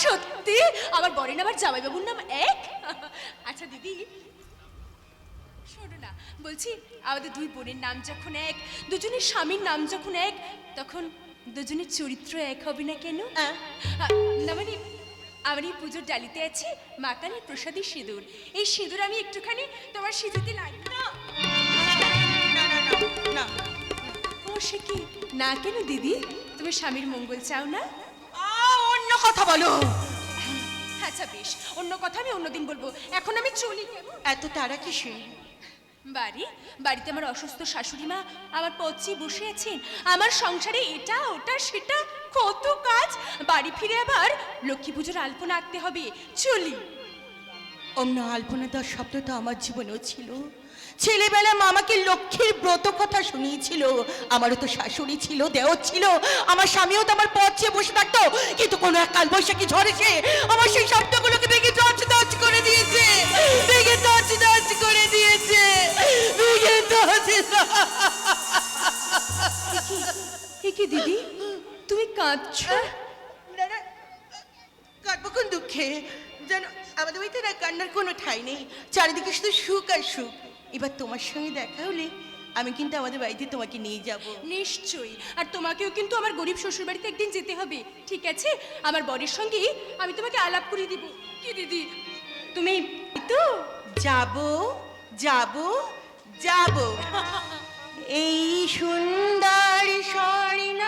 সত্যি? আমার বরের নাম আর জামাইবাবুর নাম এক? আচ্ছা দিদি শোনো না, বলছি আমাদের দুই বোনের নাম যখন এক, দুজনের স্বামীর নাম যখন এক, তখন দুজনের চরিত্র এক হবে না কেন? না মানে আমার এই পুজোর ডালিতে আছে মা কালীর প্রসাদী সিঁদুর। এই সিঁদুর আমি একটুখানি তোমার সিঁদুরতে লাগবে না? না। ও সে কি? না কেন দিদি? তুমি স্বামীর মঙ্গল চাও না? অন্য কথা বলো। আচ্ছা বেশ, অন্য কথা আমি অন্যদিন বলবো, এখন আমি চলি। কেমন? এত তারা কিসে? বাড়িতে আমার অসুস্থ শাশুড়ি মা আমার পথে বসে আছেন। আমার সংসারে এটা ওটা সেটা কত কাজ। বাড়ি ফিরে আবার লক্ষ্মী পুজোর আলপনা আঁকতে হবে। চলি। অন্য আলপনা দেওয়ার শব্দ তো আমার জীবনেও ছিল। ছেলেবেলা মামাকে লক্ষ্মীর ব্রত কথা শুনিয়েছিল। আমারও তো শাশুড়ি ছিল, দেওর ছিল, আমার স্বামীও তো আমার পথ চেয়ে বসে থাকতো। কিন্তু কোনো এক কাল বৈশাখী ঝড় এসে আমার সেই শব্দগুলোকে ভেঙে দচ করে দিয়েছে। ভেঙে দচ করে দিয়েছে। ভেঙে দচ। কি দিদি, তুমি কাঁদছো? না না, কাঁদবো কোন দুঃখে? যেন আমাদের বাড়িতে না কান্নার কোনো ঠাঁই নেই, চারিদিকে শুধু সুখ আর সুখ। এবার তোমার সঙ্গে দেখা হলে আমি কিন্তু আমাদের বাড়িতে তোমাকে নিয়ে যাব। নিশ্চয়ই। আর তোমাকেও কিন্তু আমার গরিব শ্বশুর বাড়িতে একদিন যেতে হবে, ঠিক আছে? আমার বরের সঙ্গে আমি তোমাকে আলাপ করে দিব। কি দিদি, তুমি তো যাব যাব যাব। এই সুন্দর স্বর্ণ